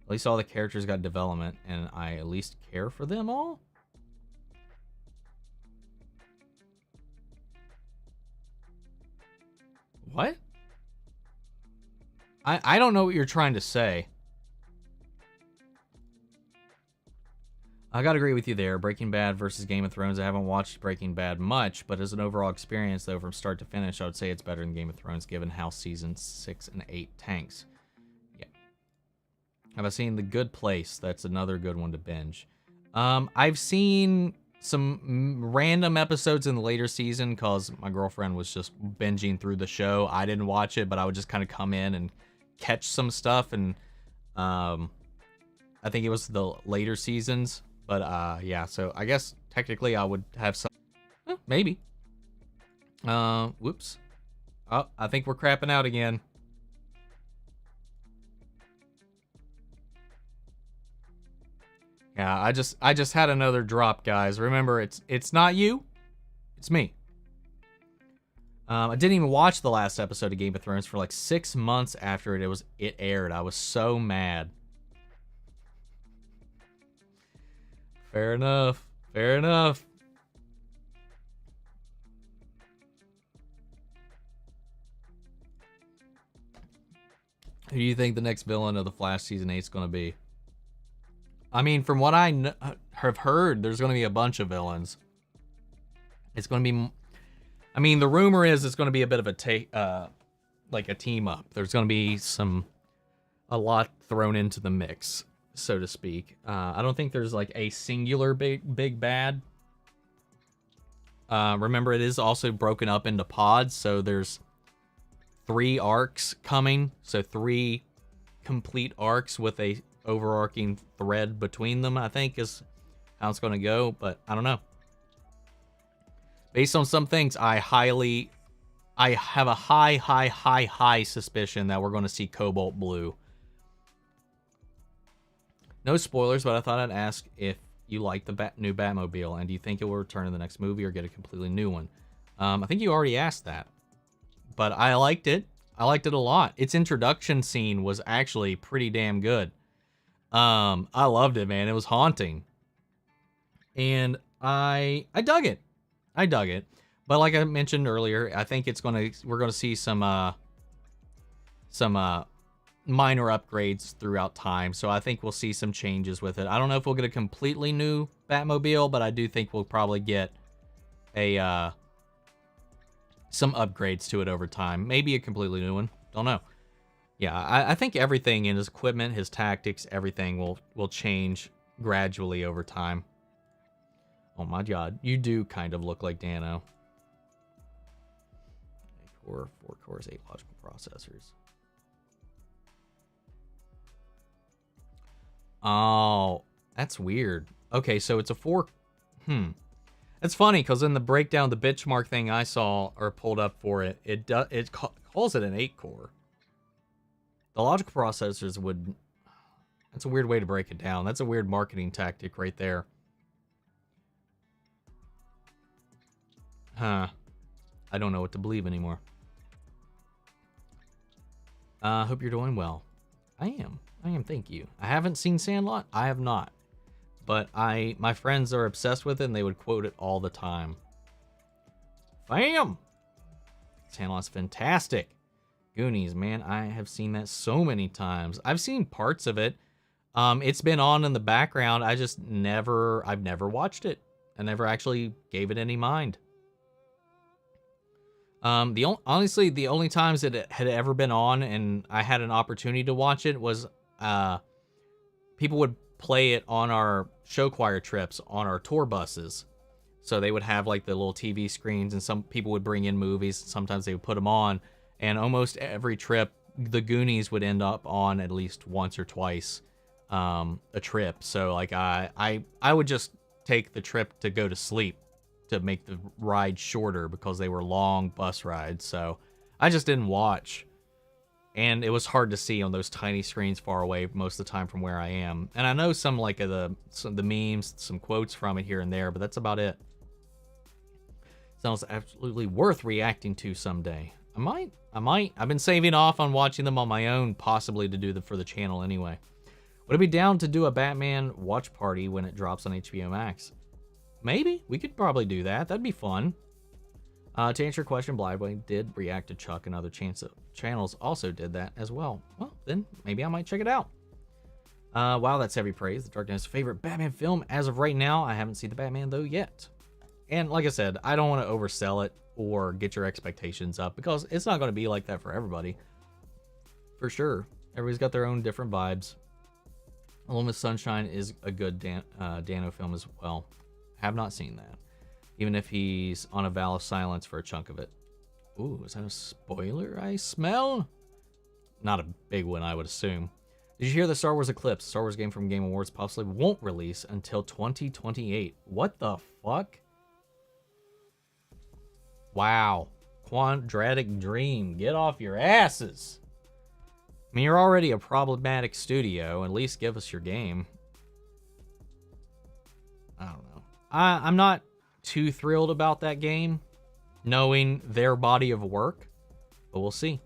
At least all the characters got development, and I at least care for them all? What? I don't know what you're trying to say. I gotta agree with you there. Breaking Bad versus Game of Thrones. I haven't watched Breaking Bad much, but as an overall experience, though, from start to finish, I would say it's better than Game of Thrones, given how seasons 6 and 8 tanks. Yeah. Have I seen The Good Place? That's another good one to binge. I've seen some random episodes in the later season because my girlfriend was just binging through the show. I didn't watch it, but I would just kind of come in and catch some stuff, and I think it was the later seasons. But yeah, so I guess technically I would have some, maybe. Whoops. Oh, I think we're crapping out again. Yeah, I just had another drop, guys. Remember, it's not you, it's me. I didn't even watch the last episode of Game of Thrones for like 6 months after it aired. I was so mad. Fair enough. Fair enough. Who do you think the next villain of the Flash Season 8 is going to be? I mean, from what I have heard, there's going to be a bunch of villains. It's going to be... I mean, the rumor is it's going to be a bit of a like a team up. There's going to be a lot thrown into the mix, so to speak. I don't think there's like a singular big bad. Remember, it is also broken up into pods, so there's 3 arcs coming. So 3 complete arcs with a overarching thread between them, I think, is how it's going to go. But I don't know. Based on some things, I have a high suspicion that we're going to see Cobalt Blue. No spoilers, but I thought I'd ask if you like the new Batmobile, and do you think it will return in the next movie or get a completely new one? I think you already asked that, but I liked it. I liked it a lot. Its introduction scene was actually pretty damn good. I loved it, man. It was haunting, and I dug it. I dug it. But like I mentioned earlier, I think we're gonna see some minor upgrades throughout time. So I think we'll see some changes with it. I don't know if we'll get a completely new Batmobile, but I do think we'll probably get some upgrades to it over time. Maybe a completely new one. Don't know. Yeah, I think everything in his equipment, his tactics, everything will change gradually over time. Oh my god, you do kind of look like Dano. core, 4 cores, 8 logical processors. Oh, that's weird. Okay, so it's a 4. It's funny because in the breakdown, the benchmark thing I saw or pulled up for it, it calls it an 8 core. The logical processors would. That's a weird way to break it down. That's a weird marketing tactic right there. Huh. I don't know what to believe anymore. Hope you're doing well. I am, thank you. I haven't seen Sandlot. I have not. But my friends are obsessed with it, and they would quote it all the time. Bam! Sandlot's fantastic. Goonies, man, I have seen that so many times. I've seen parts of it. It's been on in the background. I've never watched it. I never actually gave it any mind. Honestly, the only times it had ever been on and I had an opportunity to watch it was, people would play it on our show choir trips on our tour buses. So they would have like the little TV screens, and some people would bring in movies. Sometimes they would put them on, and almost every trip, the Goonies would end up on at least once or twice a trip. So like I would just take the trip to go to sleep to make the ride shorter because they were long bus rides. So I just didn't watch. And it was hard to see on those tiny screens far away most of the time from where I am. And I know some like the memes, some quotes from it here and there, but that's about it. Sounds absolutely worth reacting to someday. I might. I've been saving off on watching them on my own, possibly to do them for the channel anyway. Would I be down to do a Batman watch party when it drops on HBO Max? Maybe. We could probably do that. That'd be fun. To answer your question, Blindway did react to Chuck, and other channels also did that as well. Well, then maybe I might check it out. Wow, that's heavy praise. The Dark Knight's favorite Batman film as of right now. I haven't seen the Batman though yet. And like I said, I don't want to oversell it or get your expectations up because it's not going to be like that for everybody. For sure. Everybody's got their own different vibes. Alone with Sunshine is a good Dano film as well. Have not seen that. Even if he's on a vow of silence for a chunk of it. Ooh, is that a spoiler I smell? Not a big one, I would assume. Did you hear the Star Wars Eclipse? Star Wars game from Game Awards possibly won't release until 2028. What the fuck? Wow. Quadratic Dream. Get off your asses. I mean, you're already a problematic studio. At least give us your game. I don't know. I'm not too thrilled about that game, knowing their body of work, but we'll see.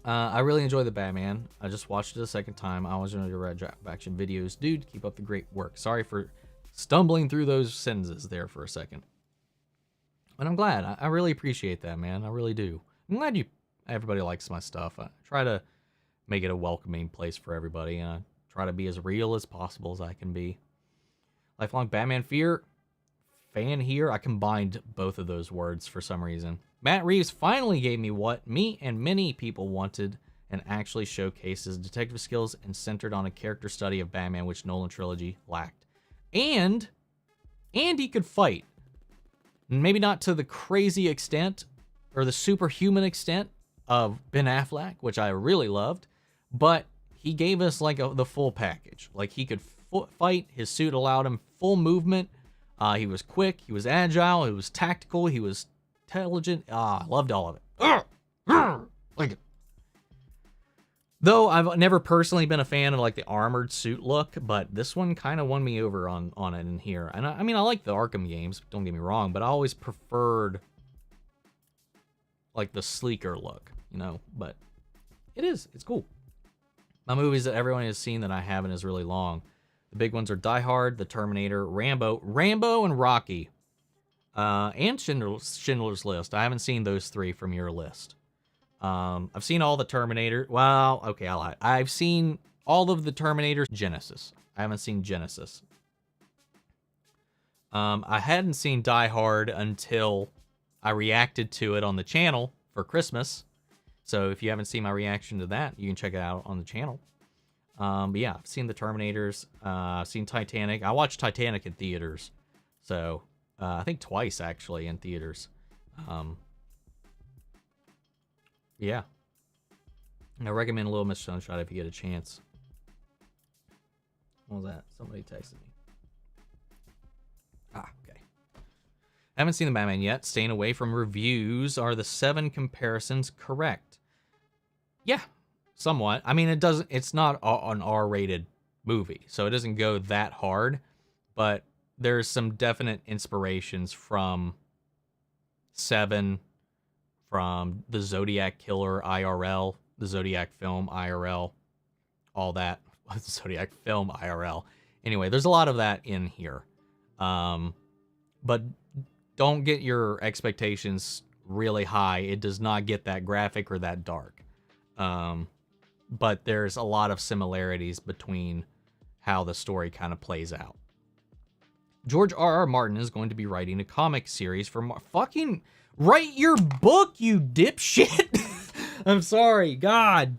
I really enjoy the Batman. I just watched it a second time. I was enjoying your Red Action videos. Dude, keep up the great work. Sorry for stumbling through those sentences there for a second. But I'm glad. I really appreciate that, man. I really do. I'm glad everybody likes my stuff. I try to make it a welcoming place for everybody, and I try to be as real as possible as I can be. Lifelong Batman fan here. I combined both of those words for some reason. Matt Reeves finally gave me what me and many people wanted, and actually showcases detective skills and centered on a character study of Batman, which Nolan trilogy lacked. And he could fight. Maybe not to the crazy extent or the superhuman extent of Ben Affleck, which I really loved, but he gave us like the full package. Like he could fight. His suit allowed him full movement. He was quick, he was agile, he was tactical, he was intelligent. I loved all of it. Like it. Though I've never personally been a fan of like the armored suit look, but this one kind of won me over on it in here. And I mean, I like the Arkham games, don't get me wrong, but I always preferred like the sleeker look, you know, but it's cool. My movies that everyone has seen that I haven't is really long. The big ones are Die Hard, The Terminator, Rambo, and Rocky. And Schindler's List. I haven't seen those 3 from your list. I've seen all the Terminator. Well, okay, I lied. I've seen all of the Terminators. Genesis. I haven't seen Genesis. I hadn't seen Die Hard until I reacted to it on the channel for Christmas. So if you haven't seen my reaction to that, you can check it out on the channel. But yeah, I've seen the Terminators. I've seen Titanic. I watched Titanic in theaters. So, I think twice actually in theaters. Yeah. I recommend Little Miss Sunshine if you get a chance. What was that? Somebody texted me. Ah, okay. Haven't seen the Batman yet. Staying away from reviews. Are the 7 comparisons correct? Yeah, somewhat. I mean, it's not an R-rated movie, so it doesn't go that hard, but there's some definite inspirations from 7, from the Zodiac Killer IRL, the Zodiac film IRL, all that. Zodiac film IRL. Anyway, there's a lot of that in here. But don't get your expectations really high. It does not get that graphic or that dark. But there's a lot of similarities between how the story kind of plays out. George R.R. Martin is going to be writing a comic series for fucking write your book, you dipshit. I'm sorry, God.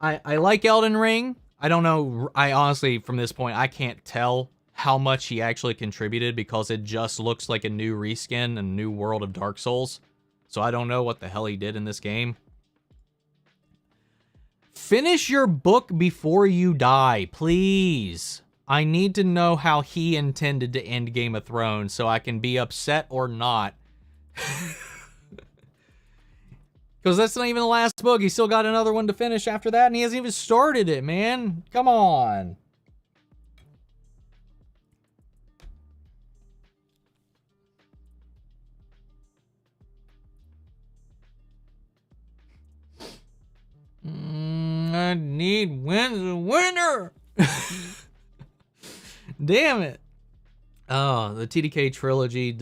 I like Elden Ring. I don't know. I honestly, from this point, I can't tell how much he actually contributed because it just looks like a new reskin, a new world of Dark Souls. So I don't know what the hell he did in this game. Finish your book before you die, please. I need to know how he intended to end Game of Thrones so I can be upset or not. Because that's not even the last book. He's still got another one to finish after that, and he hasn't even started it, man. Come on. I need winner. Damn it. Oh, the TDK trilogy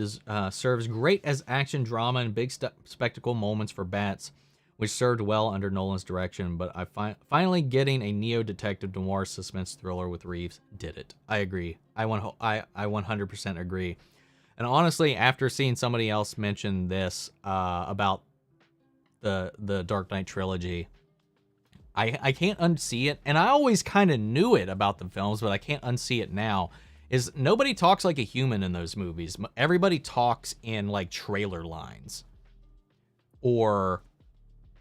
serves great as action drama and big spectacle moments for bats, which served well under Nolan's direction, but finally getting a neo-detective noir suspense thriller with Reeves did it. I agree. I 100% agree. And honestly, after seeing somebody else mention this about the Dark Knight trilogy, I can't unsee it, and I always kind of knew it about the films, but I can't unsee it now, is nobody talks like a human in those movies. Everybody talks in, like, trailer lines or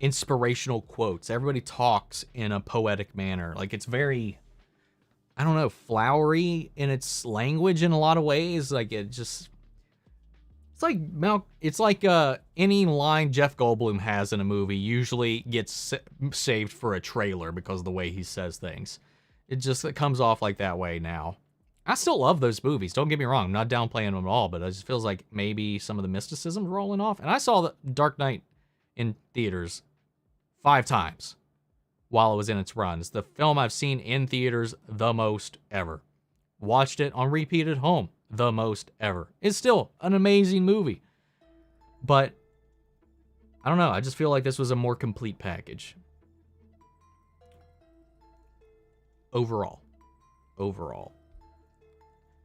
inspirational quotes. Everybody talks in a poetic manner. Like, it's very, I don't know, flowery in its language in a lot of ways. Like, it just... It's like any line Jeff Goldblum has in a movie usually gets saved for a trailer because of the way he says things. It comes off like that way now. I still love those movies. Don't get me wrong. I'm not downplaying them at all, but it just feels like maybe some of the mysticism's rolling off. And I saw the Dark Knight in theaters 5 times while it was in its run. It's the film I've seen in theaters the most ever. Watched it on repeat at home the most ever. It's still an amazing movie. But I don't know. I just feel like this was a more complete package. Overall.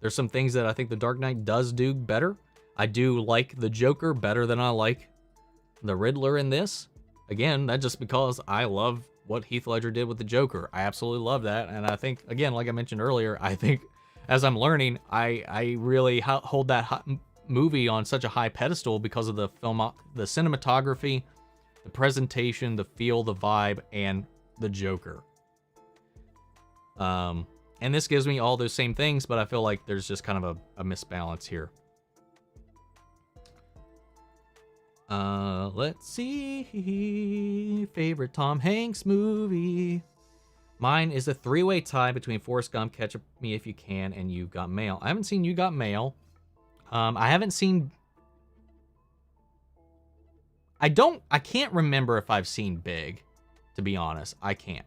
There's some things that I think The Dark Knight does do better. I do like the Joker better than I like the Riddler in this. Again, that's just because I love what Heath Ledger did with the Joker. I absolutely love that. And I think, again, like I mentioned earlier, I think as I'm learning, I really hold that movie on such a high pedestal because of the the cinematography, the presentation, the feel, the vibe, and the Joker. And this gives me all those same things, but I feel like there's just kind of a misbalance here. Let's see. Favorite Tom Hanks movie. Mine is a 3-way tie between Forrest Gump, Catch Me If You Can, and You Got Mail. I haven't seen You Got Mail. I haven't seen... I can't remember if I've seen Big, to be honest. I can't.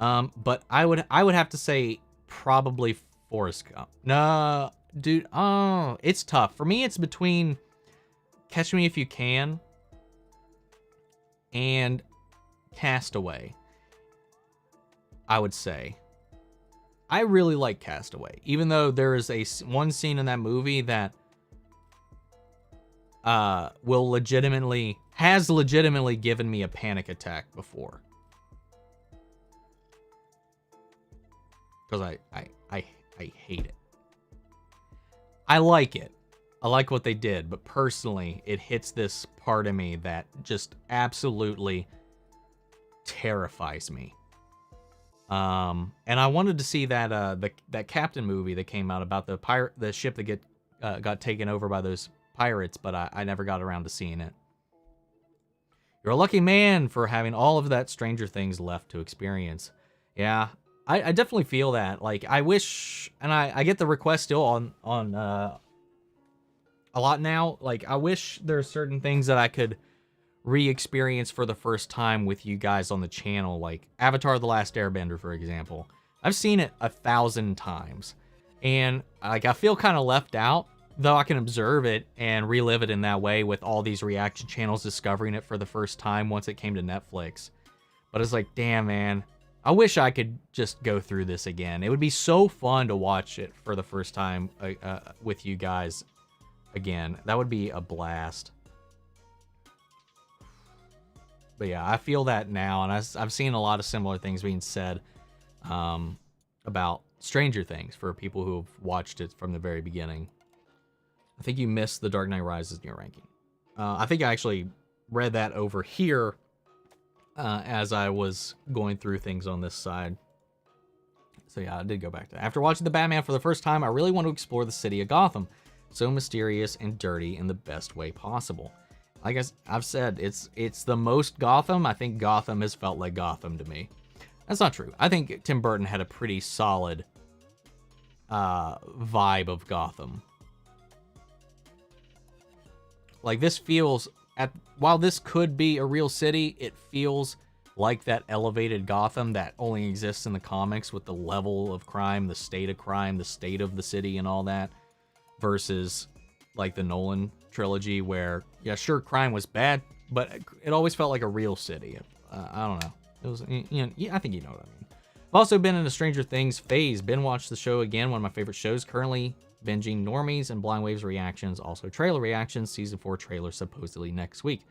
But I would have to say probably Forrest Gump. No, dude. Oh, it's tough. For me, it's between Catch Me If You Can and Castaway. I would say. I really like Castaway, even though there is one scene in that movie that has legitimately given me a panic attack before. Because I hate it. I like it. I like what they did, but personally, it hits this part of me that just absolutely terrifies me. And I wanted to see that that Captain movie that came out about the ship that got taken over by those pirates, but I never got around to seeing it. You're a lucky man for having all of that Stranger Things left to experience. Yeah, I definitely feel that. Like, I wish, and I get the request still on a lot now. Like, I wish there are certain things that I could re-experience for the first time with you guys on the channel, like Avatar: The Last Airbender, for example. I've seen it 1,000 times, and like I feel kind of left out, though I can observe it and relive it in that way with all these reaction channels discovering it for the first time once it came to Netflix. But it's like, damn, man, I wish I could just go through this again. It would be so fun to watch it for the first time with you guys again. That would be a blast. But yeah, I feel that now, and I've seen a lot of similar things being said about Stranger Things for people who have watched it from the very beginning. I think you missed The Dark Knight Rises in your ranking. I think I actually read that over here as I was going through things on this side. So yeah, I did go back to that. After watching The Batman for the first time, I really want to explore the city of Gotham. So mysterious and dirty in the best way possible. Like I've said, it's the most Gotham. I think Gotham has felt like Gotham to me. That's not true. I think Tim Burton had a pretty solid vibe of Gotham. Like, this feels, while this could be a real city, it feels like that elevated Gotham that only exists in the comics with the level of crime, the state of crime, the state of the city and all that, versus like the Nolan trilogy where, yeah, sure, crime was bad, but it always felt like a real city. I don't know. It was, you know, yeah, I think you know what I mean. I've also been in a Stranger Things phase. Been watched the show again, one of my favorite shows. Currently binging Normies and Blind Waves reactions, also trailer reactions. Season 4 trailer supposedly next week,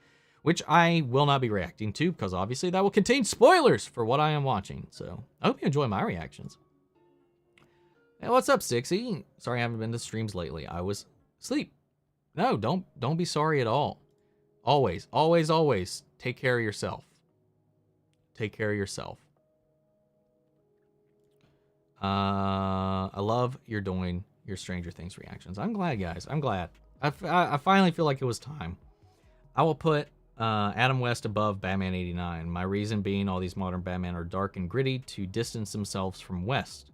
which I will not be reacting to because obviously that will contain spoilers for what I am watching. So I hope you enjoy my reactions. Hey, what's up, Sixy? Sorry I haven't been to streams lately. I was asleep. No, don't be sorry at all. Always, always, always take care of yourself. Take care of yourself. I love you're doing your Stranger Things reactions. I'm glad, guys. I'm glad. I finally feel like it was time. I will put Adam West above Batman 89. My reason being all these modern Batman are dark and gritty to distance themselves from West.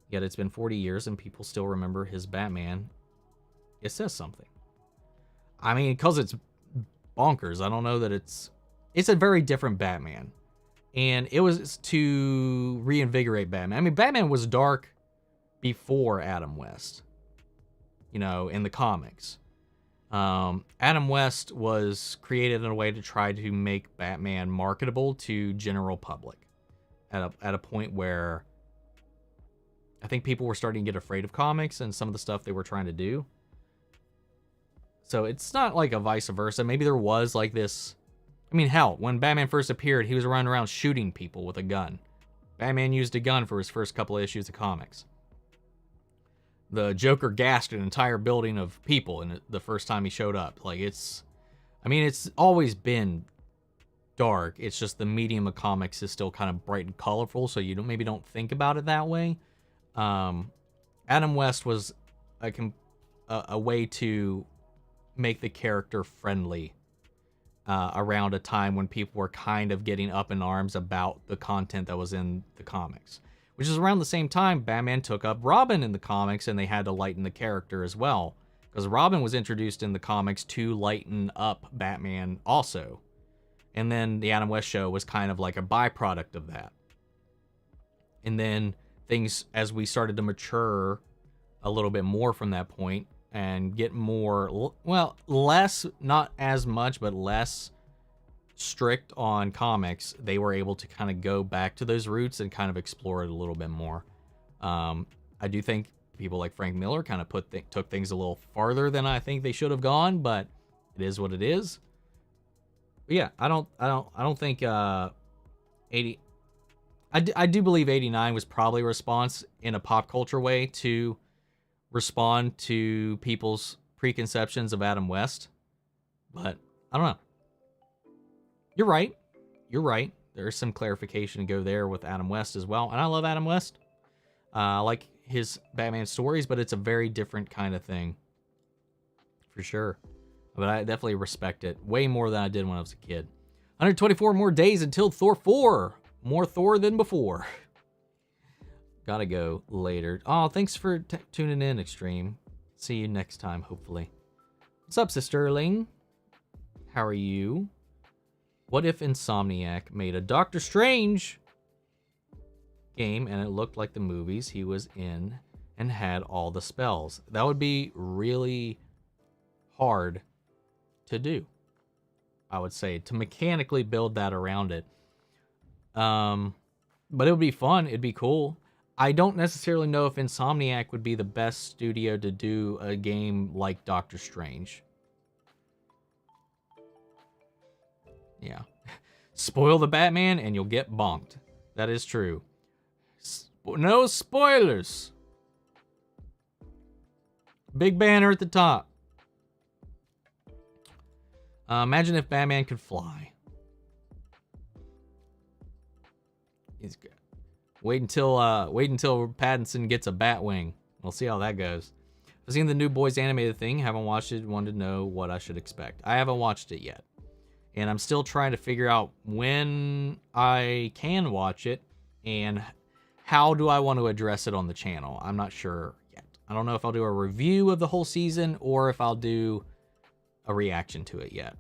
Yet it's been 40 years and people still remember his Batman. It says something. I mean, because it's bonkers. I don't know that it's a very different Batman. And it was to reinvigorate Batman. I mean, Batman was dark before Adam West, you know, in the comics. Adam West was created in a way to try to make Batman marketable to general public at a point where I think people were starting to get afraid of comics and some of the stuff they were trying to do. So it's not like a vice versa. Maybe there was like this. I mean, hell, when Batman first appeared, he was running around shooting people with a gun. Batman used a gun for his first couple of issues of comics. The Joker gassed an entire building of people in the first time he showed up. Like, it's always been dark. It's just the medium of comics is still kind of bright and colorful, so you maybe don't think about it that way. Adam West was a way to make the character friendly around a time when people were kind of getting up in arms about the content that was in the comics. Which is around the same time Batman took up Robin in the comics and they had to lighten the character as well. Because Robin was introduced in the comics to lighten up Batman also. And then the Adam West show was kind of like a byproduct of that. And then things, as we started to mature a little bit more from that point and get more, well, less, not as much, but less strict on comics, they were able to kind of go back to those roots and kind of explore it a little bit more. I do think people like Frank Miller kind of took things a little farther than I think they should have gone, but it is what it is. But yeah, I don't think 80. I do believe 89 was probably a response in a pop culture way to respond to people's preconceptions of Adam West, but I don't know. You're right. You're right. There's some clarification to go there with Adam West as well. And I love Adam West. I like his Batman stories, but it's a very different kind of thing. For sure. But I definitely respect it way more than I did when I was a kid. 124 more days until Thor 4. More Thor than before. Gotta go later. Oh, thanks for tuning in, Extreme. See you next time, hopefully. What's up, Sisterling? How are you? What if Insomniac made a Doctor Strange game and it looked like the movies he was in and had all the spells? That would be really hard to do, I would say, to mechanically build that around it. But it would be fun. It'd be cool. I don't necessarily know if Insomniac would be the best studio to do a game like Doctor Strange. Yeah. Spoil the Batman and you'll get bonked. That is true. No spoilers. Big banner at the top. Imagine if Batman could fly. He's good. Wait until Pattinson gets a Batwing. We'll see how that goes. I've seen the New Boys animated thing. Haven't watched it. Wanted to know what I should expect. I haven't watched it yet. And I'm still trying to figure out when I can watch it and how do I want to address it on the channel. I'm not sure yet. I don't know if I'll do a review of the whole season or if I'll do a reaction to it yet.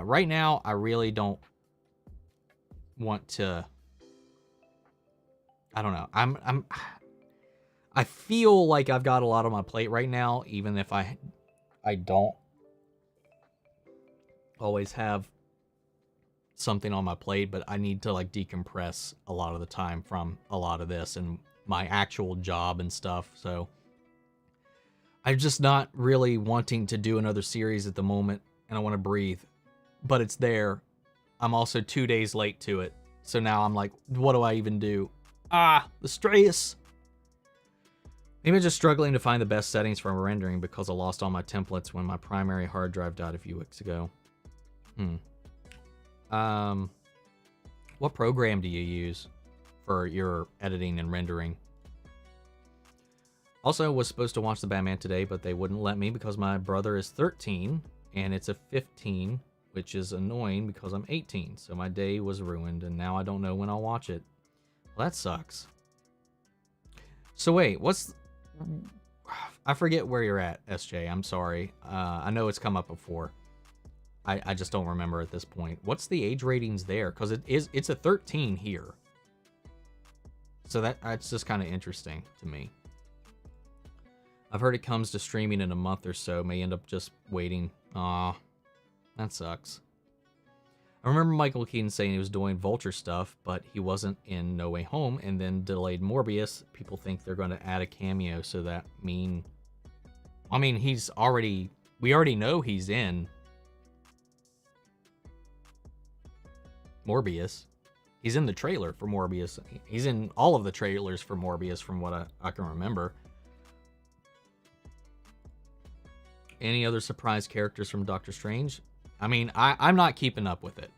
Right now, I really don't want to. I don't know. I feel like I've got a lot on my plate right now, even if I don't always have something on my plate, but I need to like decompress a lot of the time from a lot of this and my actual job and stuff. So I'm just not really wanting to do another series at the moment, and I want to breathe, but it's there. I'm also 2 days late to it. So now I'm like, what do I even do? The stress. Maybe I'm just struggling to find the best settings for rendering because I lost all my templates when my primary hard drive died a few weeks ago. What program do you use for your editing and rendering? Also, was supposed to watch the Batman today, but they wouldn't let me because my brother is 13 and it's a 15, which is annoying because I'm 18. So my day was ruined and now I don't know when I'll watch it. Well, that sucks. So wait, I forget where you're at, SJ. I'm sorry. I know it's come up before. I just don't remember at this point. What's the age ratings there? Because it's a 13 here. So that's just kind of interesting to me. I've heard it comes to streaming in a month or so. May end up just waiting. Aw, that sucks. I remember Michael Keaton saying he was doing Vulture stuff, but he wasn't in No Way Home, and then delayed Morbius. People think they're going to add a cameo, so that mean... I mean, we already know he's in Morbius. He's in the trailer for Morbius. He's in all of the trailers for Morbius from what I can remember. Any other surprise characters from Doctor Strange? I mean, I'm not keeping up with it.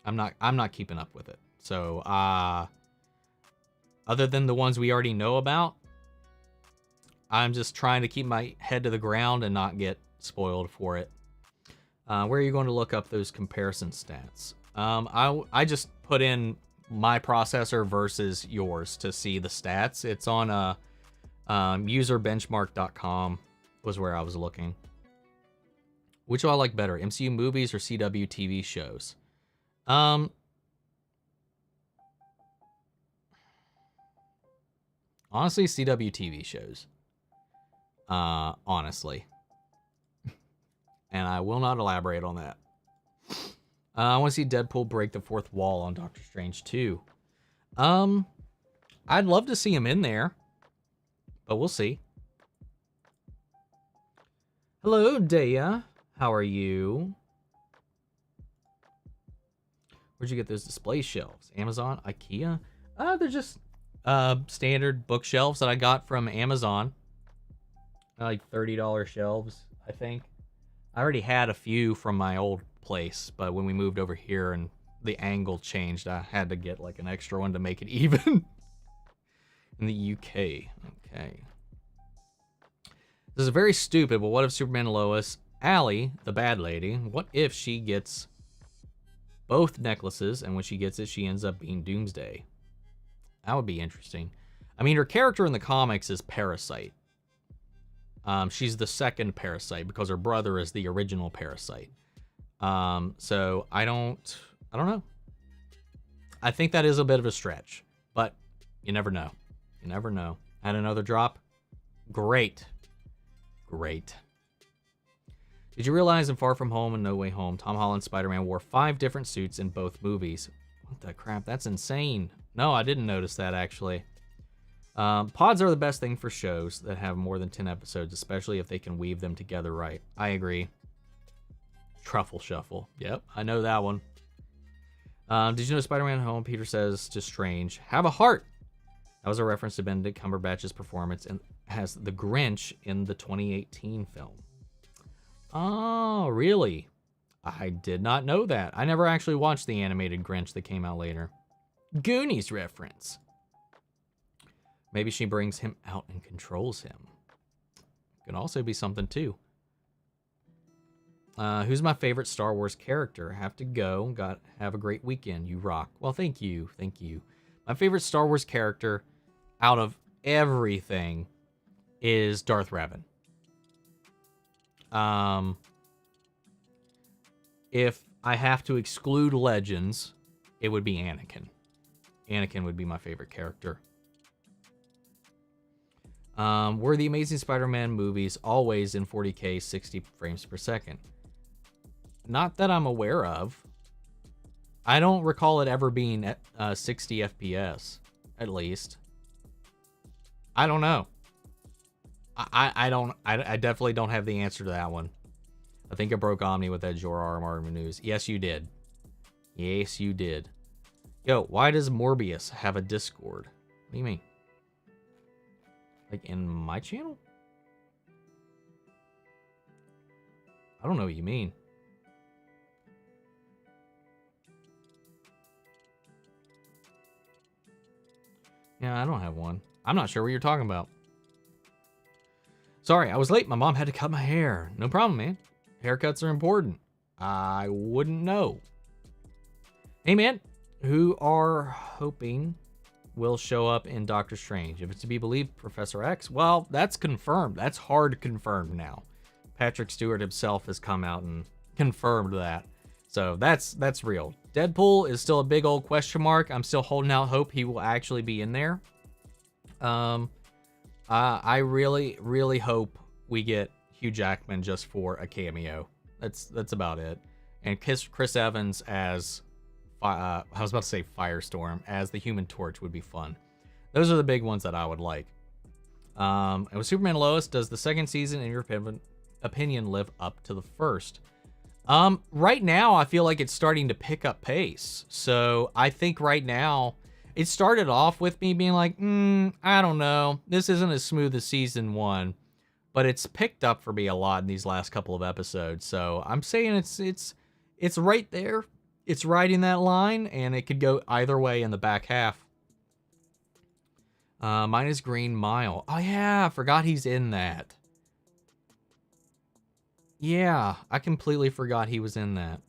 I'm not keeping up with it. So, other than the ones we already know about, I'm just trying to keep my head to the ground and not get spoiled for it. Where are you going to look up those comparison stats? I just put in my processor versus yours to see the stats. It's on userbenchmark.com was where I was looking. Which do I like better, MCU movies or CW TV shows? Honestly, CW TV shows. Honestly. And I will not elaborate on that. I want to see Deadpool break the fourth wall on Doctor Strange 2. I'd love to see him in there, but we'll see. Hello, Dea. How are you? Where'd you get those display shelves? Amazon? IKEA? They're just standard bookshelves that I got from Amazon. like $30 shelves, I think. I already had a few from my old place, but when we moved over here and the angle changed, I had to get like an extra one to make it even. In the UK. Okay. This is very stupid, but what if Superman and Lois, Allie, the bad lady, what if she gets both necklaces, and when she gets it, she ends up being Doomsday? That would be interesting. I mean, her character in the comics is Parasite. She's the second Parasite because her brother is the original Parasite. So I don't know. I think that is a bit of a stretch, but you never know. You never know. Had another drop? Great. Great. Did you realize in Far From Home and No Way Home, Tom Holland's Spider-Man wore 5 different suits in both movies? What the crap? That's insane. No, I didn't notice that, actually. Pods are the best thing for shows that have more than 10 episodes, especially if they can weave them together right. I agree. Truffle Shuffle. Yep, I know that one. Did you know Spider-Man Home, Peter says to Strange, have a heart? That was a reference to Benedict Cumberbatch's performance and has the Grinch in the 2018 film. Oh, really? I did not know that. I never actually watched the animated Grinch that came out later. Goonies reference. Maybe she brings him out and controls him. Could also be something too. Who's my favorite Star Wars character? Have to go. Have a great weekend. You rock. Well, thank you. Thank you. My favorite Star Wars character out of everything is Darth Revan. If I have to exclude Legends, it would be Anakin. Anakin would be my favorite character. Were the Amazing Spider-Man movies always in 40K 60 frames per second? Not that I'm aware of. I don't recall it ever being at 60 FPS, at least. I don't know. I definitely don't have the answer to that one. I think I broke Omni with that Jorah R. Martin news. Yes, you did. Yes, you did. Yo, why does Morbius have a Discord? What do you mean? Like in my channel? I don't know what you mean. Yeah, I don't have one. I'm not sure what you're talking about. Sorry, I was late. My mom had to cut my hair. No problem, man. Haircuts are important. I wouldn't know. Hey, man. Who are hoping will show up in Doctor Strange? If it's to be believed, Professor X. Well, that's confirmed. That's hard confirmed now. Patrick Stewart himself has come out and confirmed that. So that's real. Deadpool is still a big old question mark. I'm still holding out hope he will actually be in there. I really, really hope we get Hugh Jackman just for a cameo. That's about it. And Chris Evans as, I was about to say Firestorm, as the Human Torch would be fun. Those are the big ones that I would like. And with Superman and Lois, does the second season, in your opinion, live up to the first? Right now, I feel like it's starting to pick up pace. So I think right now, it started off with me being like, I don't know. This isn't as smooth as season 1. But it's picked up for me a lot in these last couple of episodes. So I'm saying it's right there. It's right in that line, and it could go either way in the back half. Mine is Green Mile. Oh, yeah. I forgot he's in that. Yeah, I completely forgot he was in that.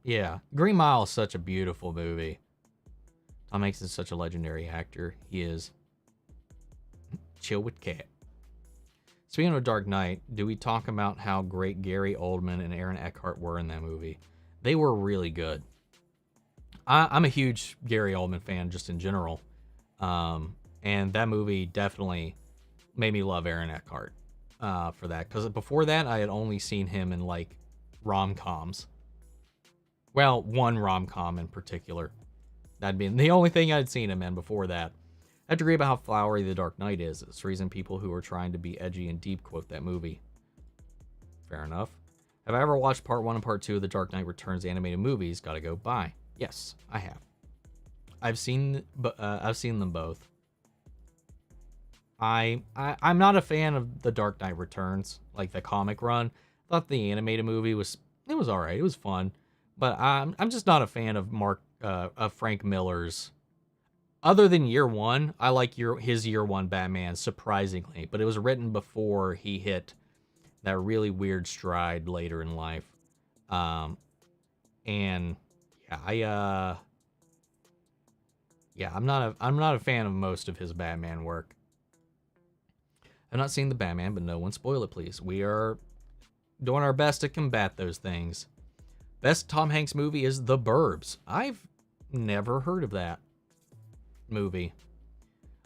Yeah. Green Mile is such a beautiful movie. Tom Hanks is such a legendary actor. He is. Chill with Cat. Speaking of Dark Knight, do we talk about how great Gary Oldman and Aaron Eckhart were in that movie? They were really good. I'm a huge Gary Oldman fan just in general. And that movie definitely made me love Aaron Eckhart for that. Because before that, I had only seen him in like rom-coms. Well, one rom-com in particular. That'd be the only thing I'd seen him in before that. I have to agree about how flowery The Dark Knight is. It's the reason people who are trying to be edgy and deep quote that movie. Fair enough. Have I ever watched part 1 and part 2 of The Dark Knight Returns animated movies? Gotta go buy. Yes, I have. I've seen them both. I'm not a fan of The Dark Knight Returns, like the comic run. I thought the animated movie was all right. It was fun, but I'm just not a fan of Frank Miller's. Other than Year One, I like his Year One Batman surprisingly, but it was written before he hit that really weird stride later in life. And yeah, I'm not a fan of most of his Batman work. I've not seen the Batman, but no one spoil it, please. We are doing our best to combat those things. Best Tom Hanks movie is The Burbs. I've never heard of that movie.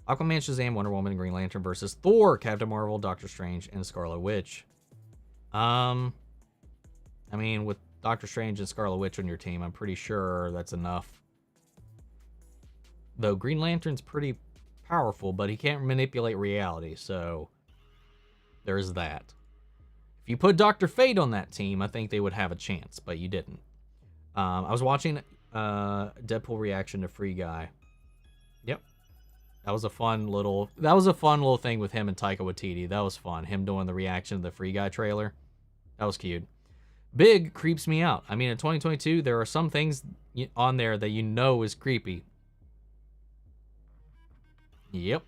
Aquaman, Shazam, Wonder Woman, and Green Lantern versus Thor, Captain Marvel, Doctor Strange, and Scarlet Witch. I mean, with Doctor Strange and Scarlet Witch on your team, I'm pretty sure that's enough. Though Green Lantern's pretty powerful, but he can't manipulate reality, so there's that. If you put Dr. Fate on that team, I think they would have a chance, but you didn't. I was watching Deadpool reaction to Free Guy. Yep. That was a fun little thing with him and Taika Waititi. That was fun. Him doing the reaction to the Free Guy trailer. That was cute. Big creeps me out. I mean, in 2022, there are some things on there that you know is creepy. Yep.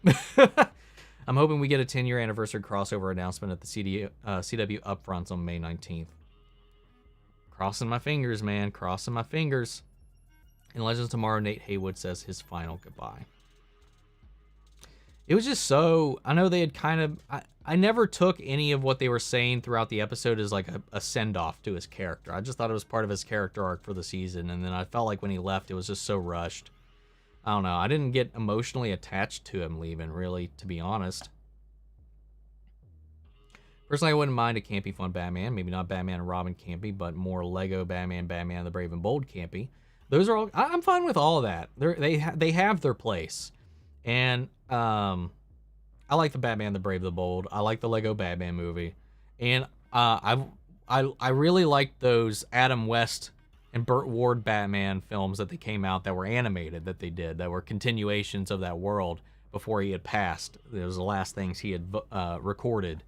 I'm hoping we get a 10-year anniversary crossover announcement at the CW upfronts on May 19th. Crossing my fingers, man. Crossing my fingers. In Legends Tomorrow, Nate Haywood says his final goodbye. It was just so... I know they had kind of... I never took any of what they were saying throughout the episode as like a send-off to his character. I just thought it was part of his character arc for the season. And then I felt like when he left, it was just so rushed. I don't know. I didn't get emotionally attached to him leaving, really, to be honest. Personally, I wouldn't mind a campy, fun Batman. Maybe not Batman and Robin campy, but more Lego Batman, Batman the Brave and Bold campy. Those are all... I'm fine with all of that. They have their place. And I like the Batman the Brave the Bold. I like the Lego Batman movie. And I really liked those Adam West and Burt Ward Batman films that they came out that were animated, that they did, that were continuations of that world before he had passed. It was the last things he had recorded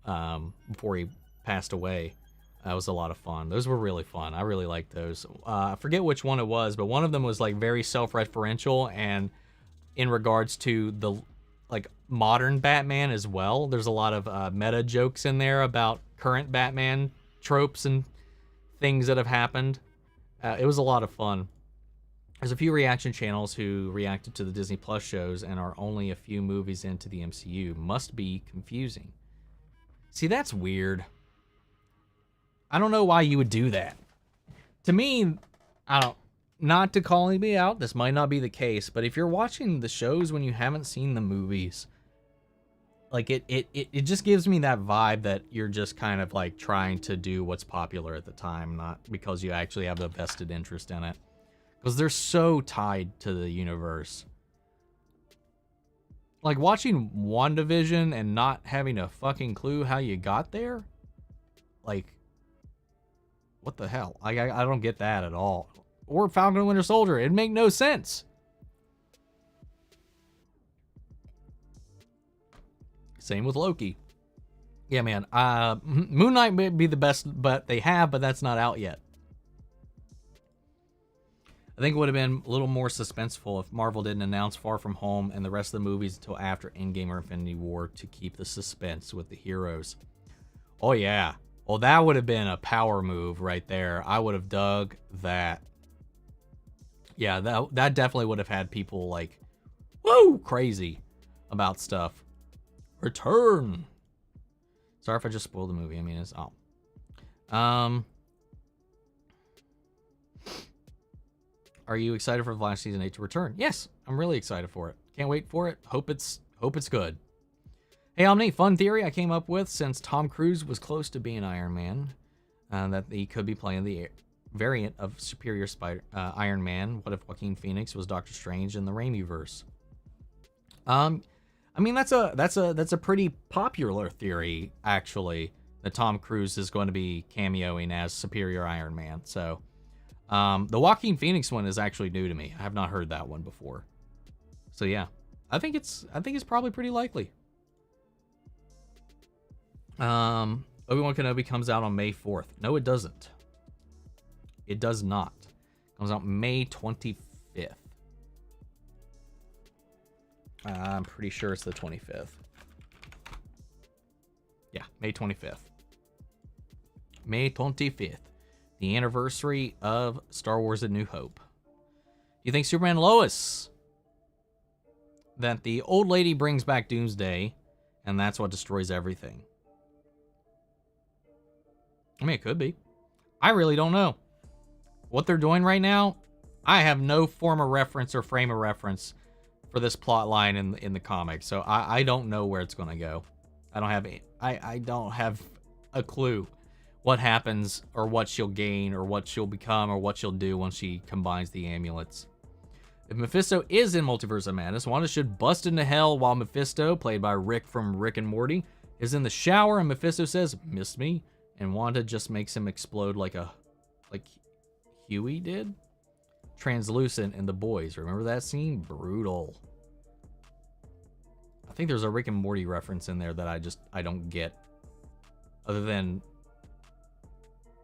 before he passed away. That was a lot of fun. Those were really fun. I really liked those. I forget which one it was, but one of them was like very self-referential and in regards to the like modern Batman as well. There's a lot of meta jokes in there about current Batman tropes and things that have happened. It was a lot of fun. There's a few reaction channels who reacted to the Disney Plus shows and are only a few movies into the MCU. Must be confusing. See, that's weird. I don't know why you would do that. To me, not to call anybody out, this might not be the case, but if you're watching the shows when you haven't seen the movies, like it just gives me that vibe that you're just kind of like trying to do what's popular at the time, not because you actually have a vested interest in it. Because they're so tied to the universe. Like watching WandaVision and not having a fucking clue how you got there? Like, what the hell? I don't get that at all. Or Falcon and Winter Soldier. It'd make no sense. Same with Loki. Yeah, man. Moon Knight may be the best bet they have, but that's not out yet. I think it would have been a little more suspenseful if Marvel didn't announce Far From Home and the rest of the movies until after Endgame or Infinity War to keep the suspense with the heroes. Oh, yeah. Well, that would have been a power move right there. I would have dug that. Yeah, that definitely would have had people like, whoa, crazy about stuff. Return. Sorry if I just spoiled the movie. I mean, it's Are you excited for Flash Season 8 to return? Yes, I'm really excited for it. Can't wait for it. Hope it's good. Hey, Omni, fun theory I came up with since Tom Cruise was close to being Iron Man, that he could be playing the variant of Superior Iron Man. What if Joaquin Phoenix was Doctor Strange in the Raimi-verse? I mean, that's a pretty popular theory, actually, that Tom Cruise is going to be cameoing as Superior Iron Man. So, the Joaquin Phoenix one is actually new to me. I have not heard that one before. So yeah, I think it's probably pretty likely. Obi-Wan Kenobi comes out on May 4th. No, it doesn't. It does not. It comes out May 25th. I'm pretty sure it's the 25th. Yeah, May 25th. May 25th. The anniversary of Star Wars A New Hope. Do you think Superman Lois, that the old lady brings back Doomsday, and that's what destroys everything? I mean, it could be. I really don't know. What they're doing right now, I have no form of reference or frame of reference for this plot line in the comics, so I don't know where it's going to go. I don't have a clue what happens or what she'll gain or what she'll become or what she'll do once she combines the amulets. If Mephisto is in Multiverse of Madness, Wanda should bust into hell while Mephisto, played by Rick from Rick and Morty, is in the shower and Mephisto says, "Miss me?" And Wanda just makes him explode like Huey did. Translucent in The Boys. Remember that scene? Brutal. I think there's a Rick and Morty reference in there that I don't get. Other than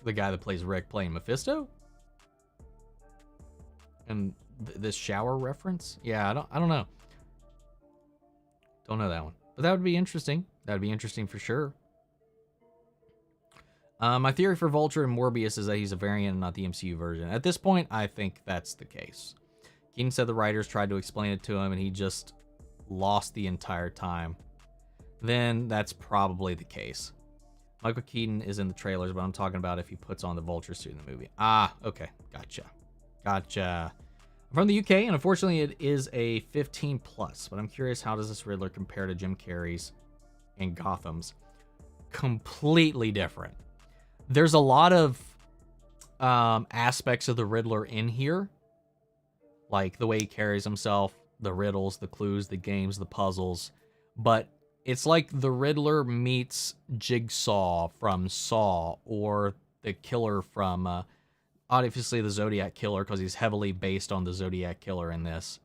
the guy that plays Rick playing Mephisto? And this shower reference? Yeah, I don't know. Don't know that one. But that would be interesting. That would be interesting for sure. My theory for Vulture and Morbius is that he's a variant and not the MCU version. At this point, I think that's the case. Keaton said the writers tried to explain it to him and he just lost the entire time. Then that's probably the case. Michael Keaton is in the trailers, but I'm talking about if he puts on the Vulture suit in the movie. Ah, okay. Gotcha. I'm from the UK, and unfortunately it is a 15+, but I'm curious, how does this Riddler compare to Jim Carrey's and Gotham's? Completely different. There's a lot of aspects of the Riddler in here, like the way he carries himself, the riddles, the clues, the games, the puzzles, but it's like the Riddler meets Jigsaw from Saw, or the killer from, obviously the Zodiac Killer, because he's heavily based on the Zodiac Killer in this.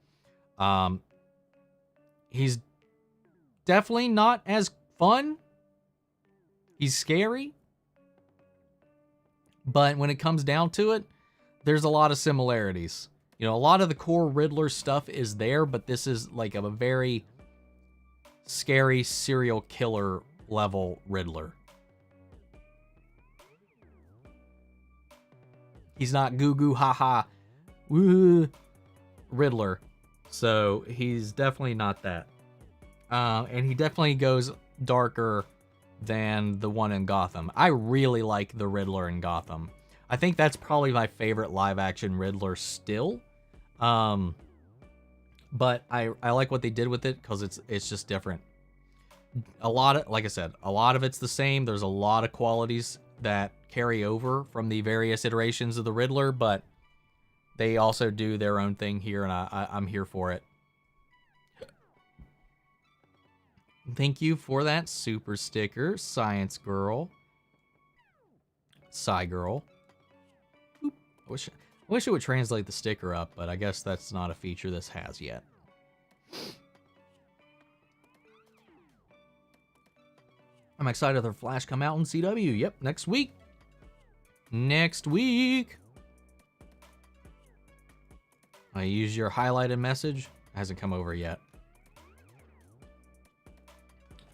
He's definitely not as fun. He's scary. But when it comes down to it, there's a lot of similarities. You know, a lot of the core Riddler stuff is there, but this is like a very scary serial killer level Riddler. He's not goo goo ha ha woo Riddler. So he's definitely not that. And he definitely goes darker than the one in Gotham. I really like the Riddler in Gotham. I think that's probably my favorite live action Riddler still. But I like what they did with it because it's just different. Like I said, a lot of it's the same. There's a lot of qualities that carry over from the various iterations of the Riddler, but they also do their own thing here, and I'm here for it. Thank you for that super sticker, Science Girl. Psy Girl. Oop. I wish it would translate the sticker up, but I guess that's not a feature this has yet. I'm excited for Flash come out in CW. Yep, next week. Next week. I use your highlighted message. It hasn't come over yet.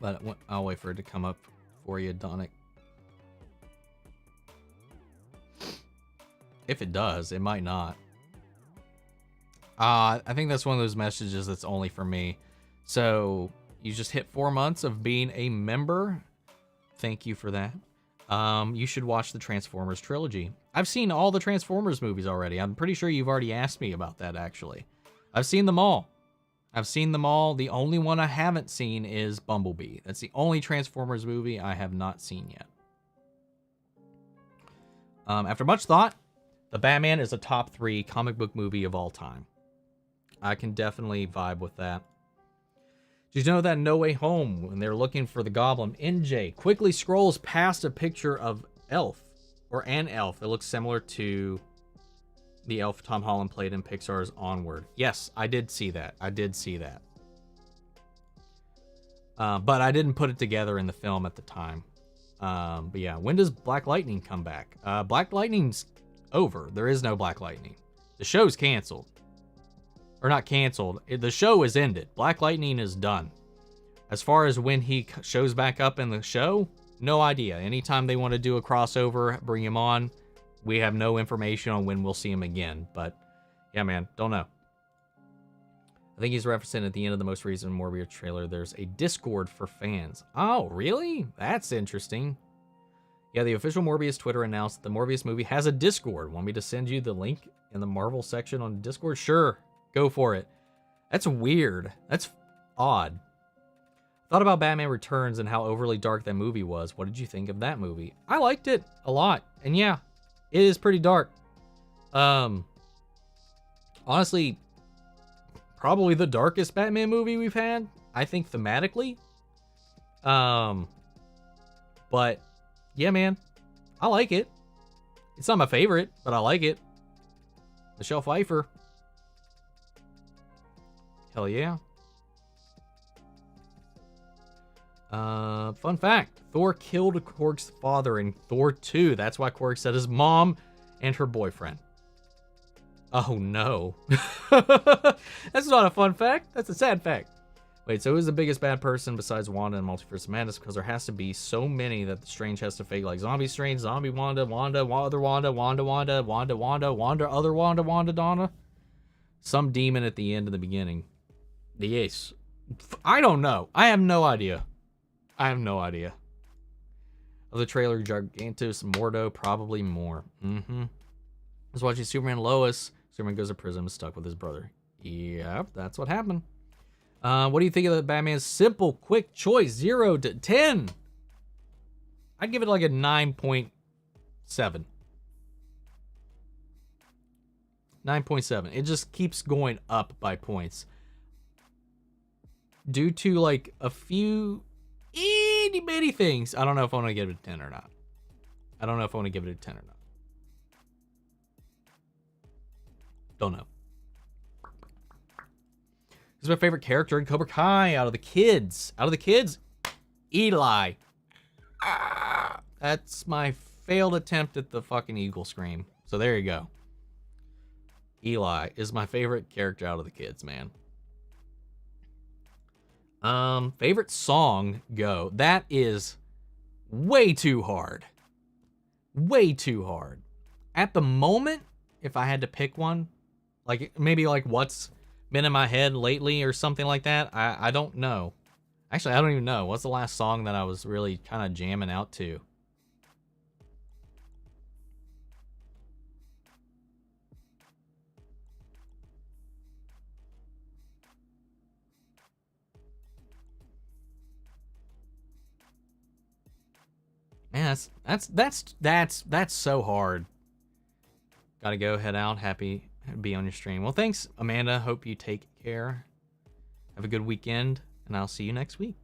But I'll wait for it to come up for you, Donick. If it does, it might not. I think that's one of those messages that's only for me. So you just hit 4 months of being a member. Thank you for that. You should watch the Transformers trilogy. I've seen all the Transformers movies already. I'm pretty sure you've already asked me about that, actually. I've seen them all. The only one I haven't seen is Bumblebee. That's the only Transformers movie I have not seen yet. After much thought, The Batman is a top 3 comic book movie of all time. I can definitely vibe with that. Did you know that in No Way Home, when they're looking for the Goblin, MJ quickly scrolls past a picture of an elf that looks similar to the elf Tom Holland played in Pixar's Onward? Yes, I did see that. But I didn't put it together in the film at the time. But yeah, when does Black Lightning come back? Black Lightning's over. There is no Black Lightning. The show's canceled. Or not canceled. The show is ended. Black Lightning is done. As far as when he shows back up in the show, no idea. Anytime they want to do a crossover, bring him on, we have no information on when we'll see him again. But yeah, man, don't know. I think he's referencing at the end of the most recent Morbius trailer, there's a Discord for fans. Oh, really? That's interesting. Yeah, the official Morbius Twitter announced the Morbius movie has a Discord. Want me to send you the link in the Marvel section on Discord? Sure, go for it. That's weird. That's odd. Thought about Batman Returns and how overly dark that movie was. What did you think of that movie? I liked it a lot. And yeah, it is pretty dark. Honestly, probably the darkest Batman movie we've had, I think, thematically. But yeah, man, I like it. It's not my favorite, but I like it. Michelle Pfeiffer. Hell yeah. Fun fact, Thor killed Korg's father in Thor 2. That's why Korg said his mom and her boyfriend. Oh no. That's not a fun fact. That's a sad fact. Wait, so who's the biggest bad person besides Wanda and Multiverse of Madness? Because there has to be so many that the Strange has to fake, like Zombie Strange, Zombie Wanda, other Wanda, Donna. Some demon at the end and the beginning. The Ace. I don't know. I have no idea. Of the trailer, Gigantus, Mordo, probably more. I was watching Superman Lois. Superman goes to prison, stuck with his brother. Yep, that's what happened. What do you think of the Batman's simple, quick choice? 0 to 10. I'd give it like a 9.7. 9.7. It just keeps going up by points. Due to like a few itty bitty things. I don't know if I want to give it a 10 or not. Don't know. Who's my favorite character in Cobra Kai out of the kids? Eli. That's my failed attempt at the fucking eagle scream. So there you go. Eli is my favorite character out of the kids, man. Favorite song, go. That is way too hard. At the moment, if I had to pick one, like maybe like what's been in my head lately or something like that, I don't know. Actually, I don't even know. What's the last song that I was really kind of jamming out to? Man, that's so hard. Gotta go, head out. Happy to be on your stream. Well, thanks, Amanda. Hope you take care. Have a good weekend, and I'll see you next week.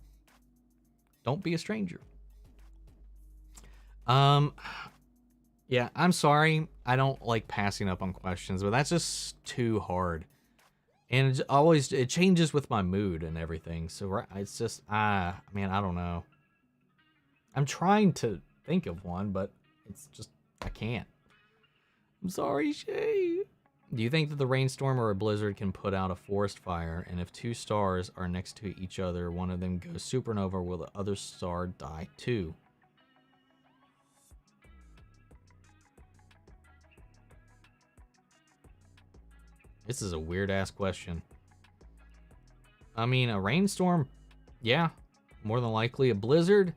Don't be a stranger. Yeah, I'm sorry. I don't like passing up on questions, but that's just too hard. And it changes with my mood and everything. So it's just, man, I don't know. I'm trying to think of one, but it's just, I can't. I'm sorry, Shay. Do you think that the rainstorm or a blizzard can put out a forest fire? And if two stars are next to each other, one of them goes supernova, will the other star die too? This is a weird ass question. I mean, a rainstorm, yeah, more than likely. A blizzard,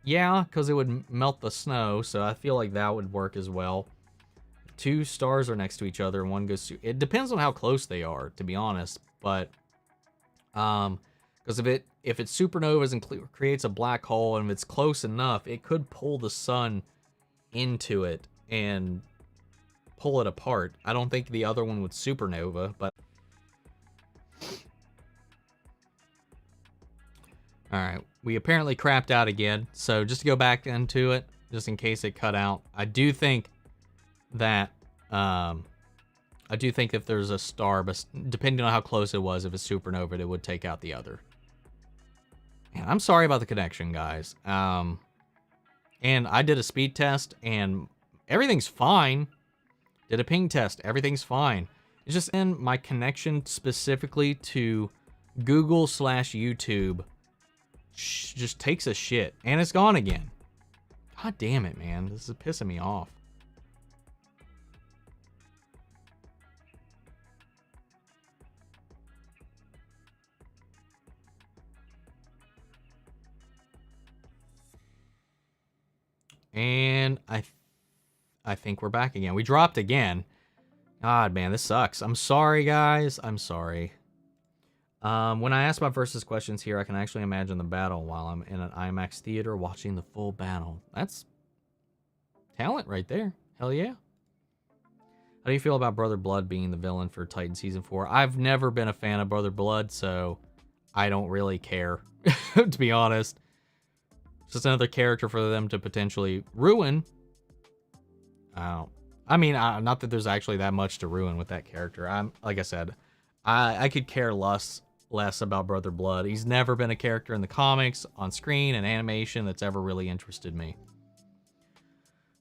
yeah, because it would melt the snow, so I feel like that would work as well. Two stars are next to each other, and one goes to... It depends on how close they are, to be honest, but... Because if it supernovas and creates a black hole, and if it's close enough, it could pull the sun into it and pull it apart. I don't think the other one would supernova, but... Alright, we apparently crapped out again, so just to go back into it, just in case it cut out, I do think that if there's a star, but depending on how close it was, if it's supernova, it would take out the other. Man, I'm sorry about the connection, guys. And I did a speed test, and everything's fine. Did a ping test, everything's fine. It's just in my connection specifically to Google/YouTube just takes a shit, and it's gone again. God damn it, man. This is pissing me off. And I think we're back again. We dropped again. God, man, this sucks. I'm sorry, guys. I'm sorry. When I ask my versus questions here, I can actually imagine the battle while I'm in an IMAX theater watching the full battle. That's talent right there. Hell yeah. How do you feel about Brother Blood being the villain for Titan Season 4? I've never been a fan of Brother Blood, so I don't really care, to be honest. It's just another character for them to potentially ruin. I mean, not that there's actually that much to ruin with that character. Like I said, I could care less about Brother Blood. He's never been a character in the comics, on screen, and animation that's ever really interested me.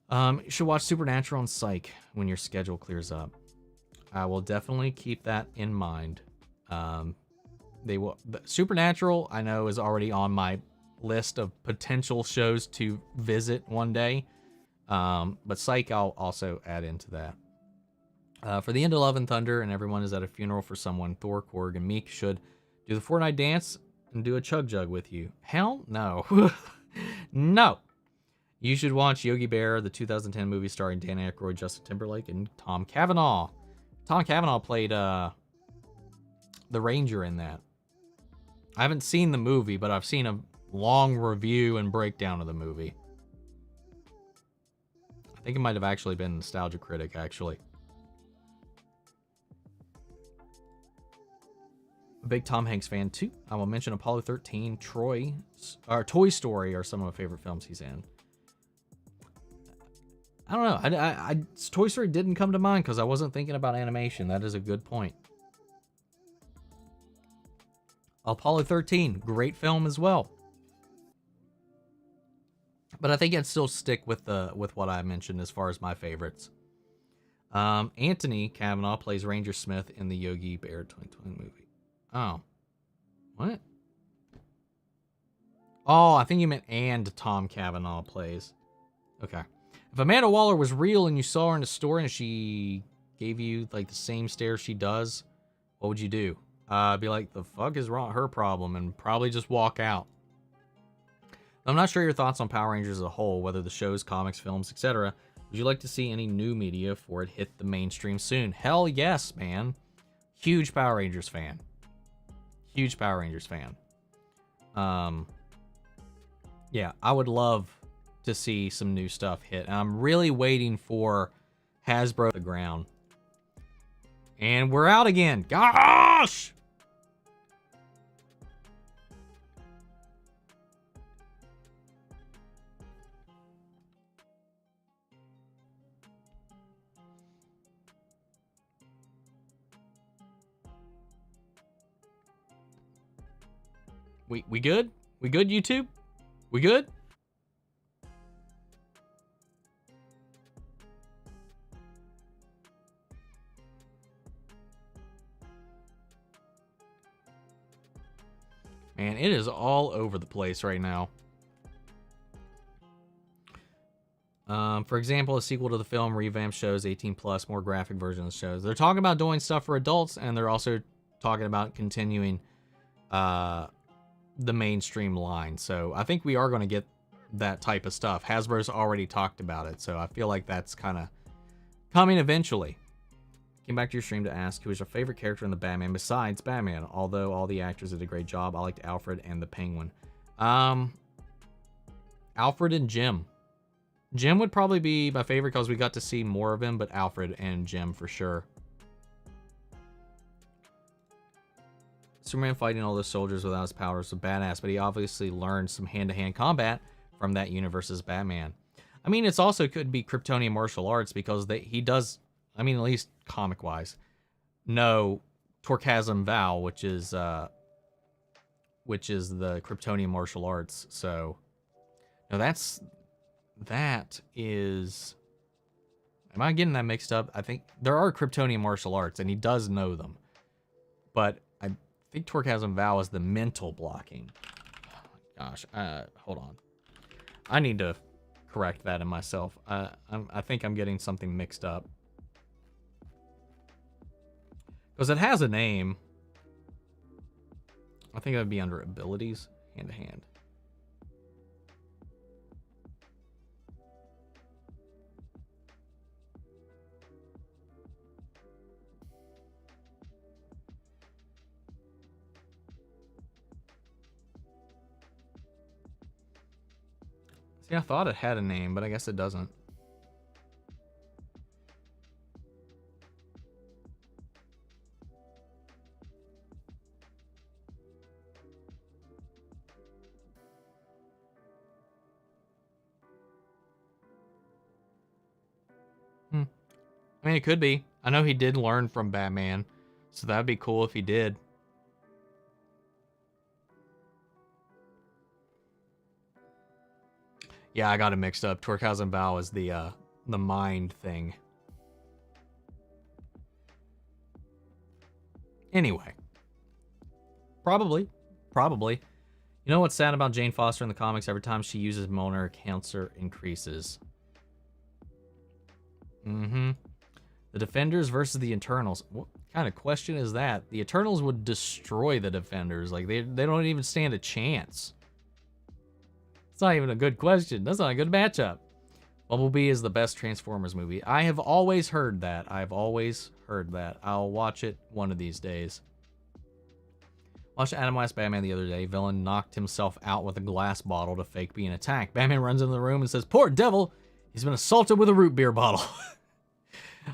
You should watch Supernatural and Psych when your schedule clears up. I will definitely keep that in mind. Supernatural, I know, is already on my list of potential shows to visit one day. But Psych, I'll also add into that. For the end of Love and Thunder, and everyone is at a funeral for someone, Thor, Korg, and Meek should do the Fortnite dance and do a chug jug with you. Hell no. No. You should watch Yogi Bear, the 2010 movie starring Dan Aykroyd, Justin Timberlake, and Tom Cavanaugh. Tom Cavanaugh played the Ranger in that. I haven't seen the movie, but I've seen a long review and breakdown of the movie. I think it might have actually been Nostalgia Critic, actually. A big Tom Hanks fan, too. I will mention Apollo 13, Toy Story are some of my favorite films he's in. I don't know. Toy Story didn't come to mind because I wasn't thinking about animation. That is a good point. Apollo 13, great film as well. But I think I'd still stick with what I mentioned as far as my favorites. Anthony Cavanaugh plays Ranger Smith in the Yogi Bear 2020 movie. Oh. What? Oh, I think you meant and Tom Cavanaugh plays. Okay. If Amanda Waller was real and you saw her in a store and she gave you like the same stare she does, what would you do? Be like, the fuck is wrong? Her problem, and probably just walk out. I'm not sure your thoughts on Power Rangers as a whole, whether the shows, comics, films, etc. Would you like to see any new media for it hit the mainstream soon? Hell yes, man. Huge Power Rangers fan. Huge Power Rangers fan. Yeah, I would love to see some new stuff hit. And I'm really waiting for Hasbro to the ground. And we're out again. Gosh! We good? We good, YouTube? We good? Man, it is all over the place right now. For example, a sequel to the film revamp shows 18 plus, more graphic version of the shows. They're talking about doing stuff for adults, and they're also talking about continuing the mainstream line. So I think we are going to get that type of stuff. Hasbro's already talked about it, so I feel like that's kind of coming eventually. Came back to your stream to ask who is your favorite character in the Batman besides Batman. Although all the actors did a great job, I liked Alfred and the Penguin. Alfred and Jim. Jim would probably be my favorite because we got to see more of him, but Alfred and Jim for sure. Superman fighting all those soldiers without his powers was badass, but he obviously learned some hand-to-hand combat from that universe as Batman. I mean, it's also could be Kryptonian martial arts because he does, I mean, at least comic-wise, know Torchasm Val, which is which is the Kryptonian martial arts. So, no, that is. Am I getting that mixed up? I think there are Kryptonian martial arts, and he does know them. But I think Torghazon Vow is the mental blocking. Oh my gosh. Hold on. I need to correct that in myself. I think I'm getting something mixed up. Because it has a name. I think it would be under abilities, hand to hand. See, I thought it had a name, but I guess it doesn't. I mean, it could be. I know he did learn from Batman, so that'd be cool if he did. Yeah, I got it mixed up. Torghazon Vow is the mind thing. Anyway. Probably. You know what's sad about Jane Foster in the comics? Every time she uses Mjolnir, cancer increases. The Defenders versus the Eternals. What kind of question is that? The Eternals would destroy the Defenders. Like, they don't even stand a chance. It's not even a good question. That's not a good matchup. Bumblebee is the best Transformers movie. I have always heard that. I'll watch it one of these days. Watched Adam West Batman the other day. Villain knocked himself out with a glass bottle to fake being attacked. Batman runs into the room and says, "Poor devil, he's been assaulted with a root beer bottle."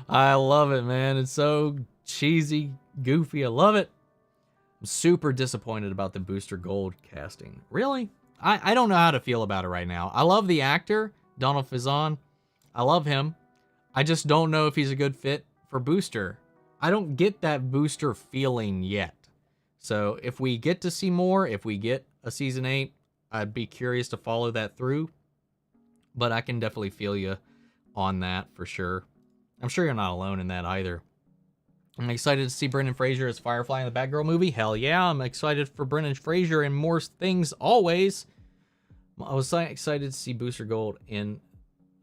I love it, man. It's so cheesy, goofy. I love it. I'm super disappointed about the Booster Gold casting. Really? I don't know how to feel about it right now. I love the actor, Donald Faison. I love him. I just don't know if he's a good fit for Booster. I don't get that Booster feeling yet. So if we get to see more, if we get a season 8, I'd be curious to follow that through. But I can definitely feel you on that for sure. I'm sure you're not alone in that either. I'm excited to see Brendan Fraser as Firefly in the Batgirl movie. Hell yeah, I'm excited for Brendan Fraser and more things always. I was excited to see Booster Gold in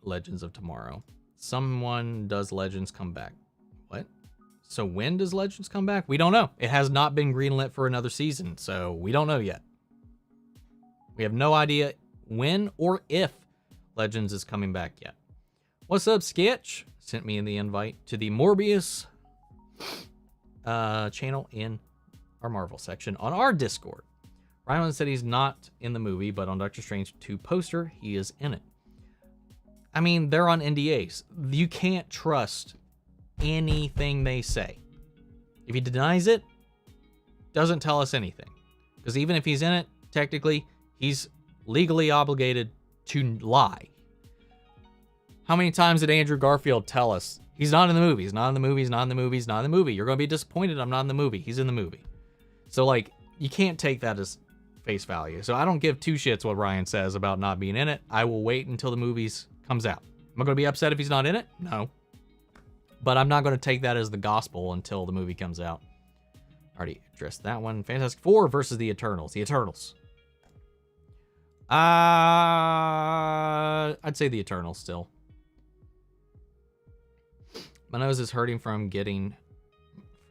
Legends of Tomorrow. Someone does Legends come back. What? So when does Legends come back? We don't know. It has not been greenlit for another season, so we don't know yet. We have no idea when or if Legends is coming back yet. What's up, Sketch? Sent me the invite to the Morbius channel in our Marvel section on our Discord. Ryan said he's not in the movie, but on Doctor Strange 2 poster, he is in it. I mean, they're on NDAs. You can't trust anything they say. If he denies it, doesn't tell us anything. Because even if he's in it, technically, he's legally obligated to lie. How many times did Andrew Garfield tell us he's not in the movie, he's not in the movie, he's not in the movie, he's not in the movie? You're going to be disappointed I'm not in the movie. He's in the movie. So, like, you can't take that as face value. So I don't give two shits what Ryan says about not being in it. I will wait until the movies comes out. Am I going to be upset if he's not in it? No. But I'm not going to take that as the gospel until the movie comes out. Already addressed that one. Fantastic Four versus the Eternals. The Eternals. I'd say the Eternals still. My nose is hurting from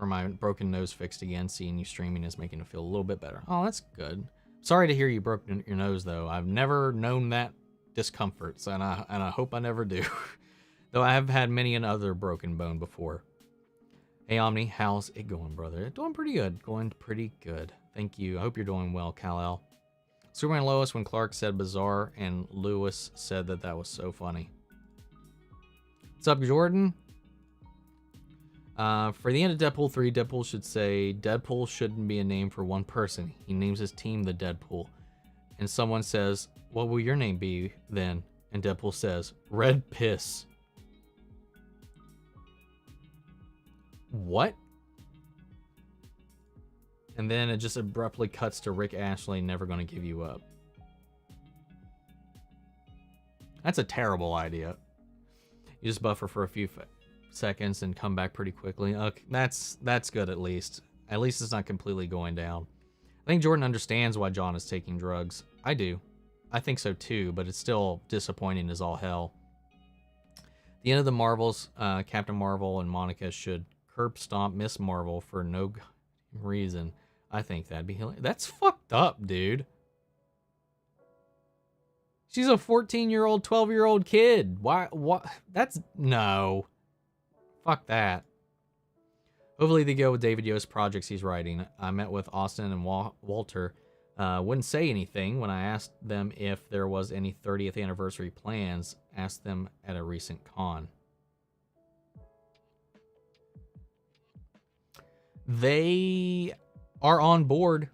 my broken nose fixed again. Seeing you streaming is making it feel a little bit better. Oh, that's good. Sorry to hear you broke your nose, though. I've never known that discomfort, so, and I hope I never do. Though I have had many another broken bone before. Hey, Omni, how's it going, brother? Doing pretty good. Going pretty good. Thank you. I hope you're doing well, Kal-El. Superman Lois when Clark said bizarre, and Lewis said that was so funny. What's up, Jordan? For the end of Deadpool 3, Deadpool should say, Deadpool shouldn't be a name for one person. He names his team the Deadpool. And someone says, what will your name be then? And Deadpool says, Red Piss. What? And then it just abruptly cuts to Rick Astley, never gonna give you up. That's a terrible idea. You just buffer for a few seconds and come back pretty quickly. Okay, that's good at least. At least it's not completely going down. I think Jordan understands why John is taking drugs. I do. I think so too, but it's still disappointing as all hell. The end of the Marvels, Captain Marvel and Monica should curb stomp Miss Marvel for no reason. I think that'd be hilarious. That's fucked up, dude. She's a 14-year-old, 12-year-old kid. Why? What? That's no. Fuck that. Hopefully they go with David Yost's projects he's writing. I met with Austin and Walter. Wouldn't say anything when I asked them if there was any 30th anniversary plans. Asked them at a recent con. They are on board.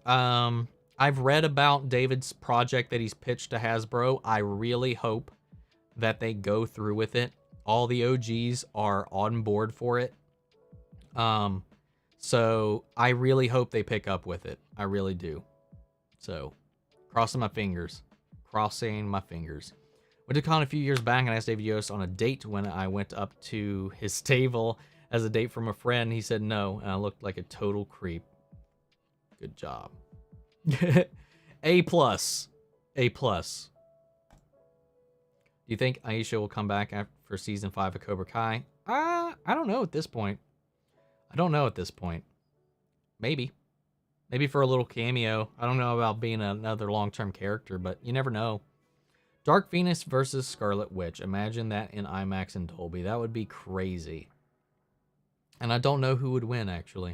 I've read about David's project that he's pitched to Hasbro. I really hope that they go through with it. All the OGs are on board for it. So I really hope they pick up with it. I really do. So, crossing my fingers. Crossing my fingers. Went to con a few years back and asked David Yost on a date when I went up to his table as a date from a friend. He said no, and I looked like a total creep. Good job. A plus. A plus. Do you think Aisha will come back for season 5 of Cobra Kai? I don't know at this point. Maybe. Maybe for a little cameo. I don't know about being another long-term character, but you never know. Dark Phoenix versus Scarlet Witch. Imagine that in IMAX and Dolby. That would be crazy. And I don't know who would win, actually.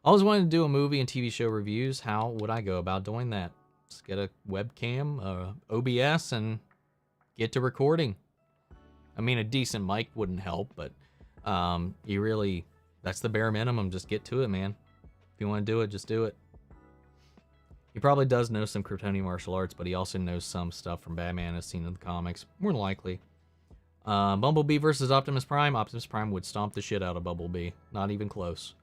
I always wanted to do a movie and TV show reviews. How would I go about doing that? Just get a webcam, OBS, and get to recording. I mean, a decent mic wouldn't help, but that's the bare minimum. Just get to it, man. If you want to do it, just do it. He probably does know some Kryptonian martial arts, but he also knows some stuff from Batman as seen in the comics. More than likely. Bumblebee versus Optimus Prime. Optimus Prime would stomp the shit out of Bumblebee. Not even close.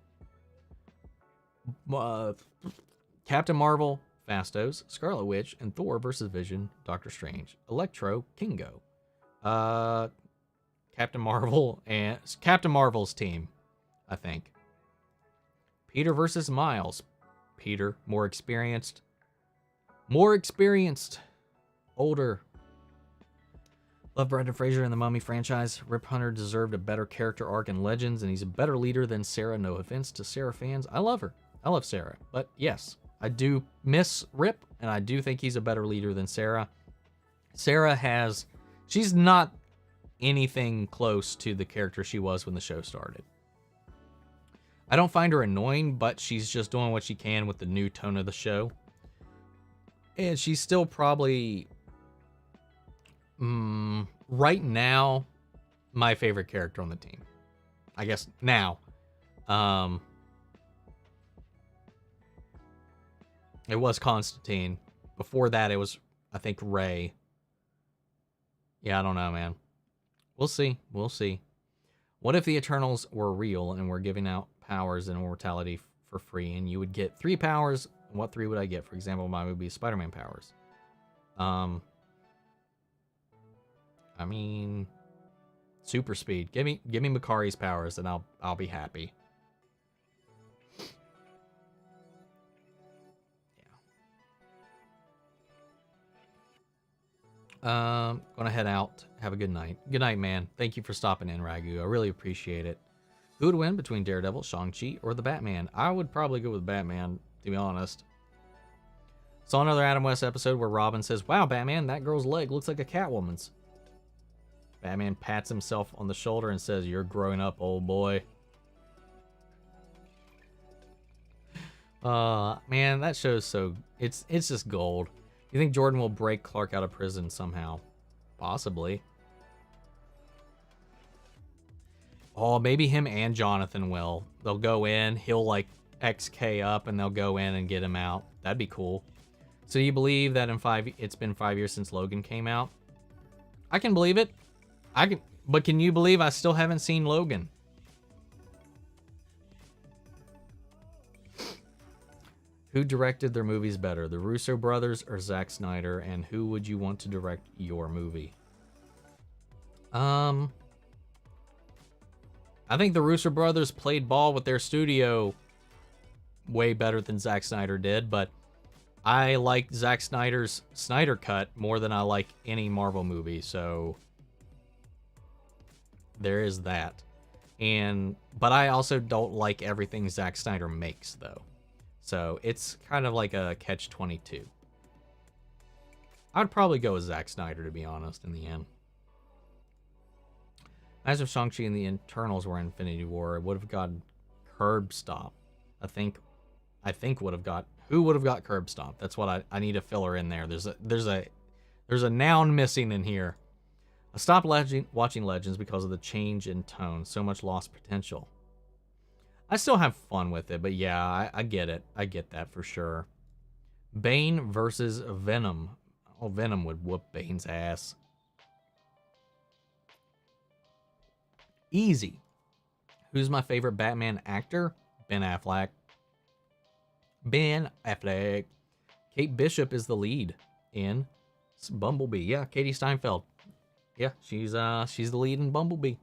Captain Marvel, Phastos, Scarlet Witch, and Thor versus Vision, Doctor Strange, Electro, Kingo. Captain Marvel and Captain Marvel's team, I think. Peter versus Miles. Peter, more experienced. Older. Love Brendan Fraser in the Mummy franchise. Rip Hunter deserved a better character arc in Legends, and he's a better leader than Sarah. No offense to Sarah fans. I love her. I love Sarah. But yes, I do miss Rip, and I do think he's a better leader than Sarah. She's not anything close to the character she was when the show started. I don't find her annoying, but she's just doing what she can with the new tone of the show. And she's still probably, right now, my favorite character on the team. I guess now. It was Constantine. Before that, it was, I think, Rey. Yeah, I don't know, man. We'll see. What if the Eternals were real and were giving out powers and immortality for free, and you would get 3 powers? What 3 would I get? For example, mine would be Spider-Man powers. I mean, super speed. Give me Makari's powers, and I'll be happy. Gonna head out. Have a good night. Good night, man. Thank you for stopping in, Ragu. I really appreciate it. Who would win between Daredevil, Shang-Chi, or the Batman? I would probably go with Batman, to be honest. Saw another Adam West episode where Robin says, "Wow, Batman, that girl's leg looks like a Catwoman's." Batman pats himself on the shoulder and says, "You're growing up, old boy." Man, that show's so... It's just gold. You think Jordan will break Clark out of prison somehow? Possibly. Oh, maybe him and Jonathan will. They'll go in, he'll like XK up, and they'll go in and get him out. That'd be cool. So you believe that it's been 5 years since Logan came out? I can believe it. But can you believe I still haven't seen Logan? Who directed their movies better, the Russo brothers or Zack Snyder? And who would you want to direct your movie? I think the Russo brothers played ball with their studio way better than Zack Snyder did, but I like Zack Snyder's Snyder Cut more than I like any Marvel movie, so there is that. But I also don't like everything Zack Snyder makes, though. So it's kind of like a catch-22. I'd probably go with Zack Snyder, to be honest, in the end. As if Shang-Chi and the Eternals were Infinity War, it would have gotten curb stop. I think would have got... Who would have got curb stomp? That's what I need a filler in there. There's a noun missing in here. I stopped watching Legends because of the change in tone. So much lost potential. I still have fun with it, but yeah, I get it. I get that for sure. Bane versus Venom. Oh, Venom would whoop Bane's ass. Easy. Who's my favorite Batman actor? Ben Affleck. Ben Affleck. Kate Bishop is the lead in Bumblebee. Yeah, Katie Steinfeld. Yeah, she's the lead in Bumblebee.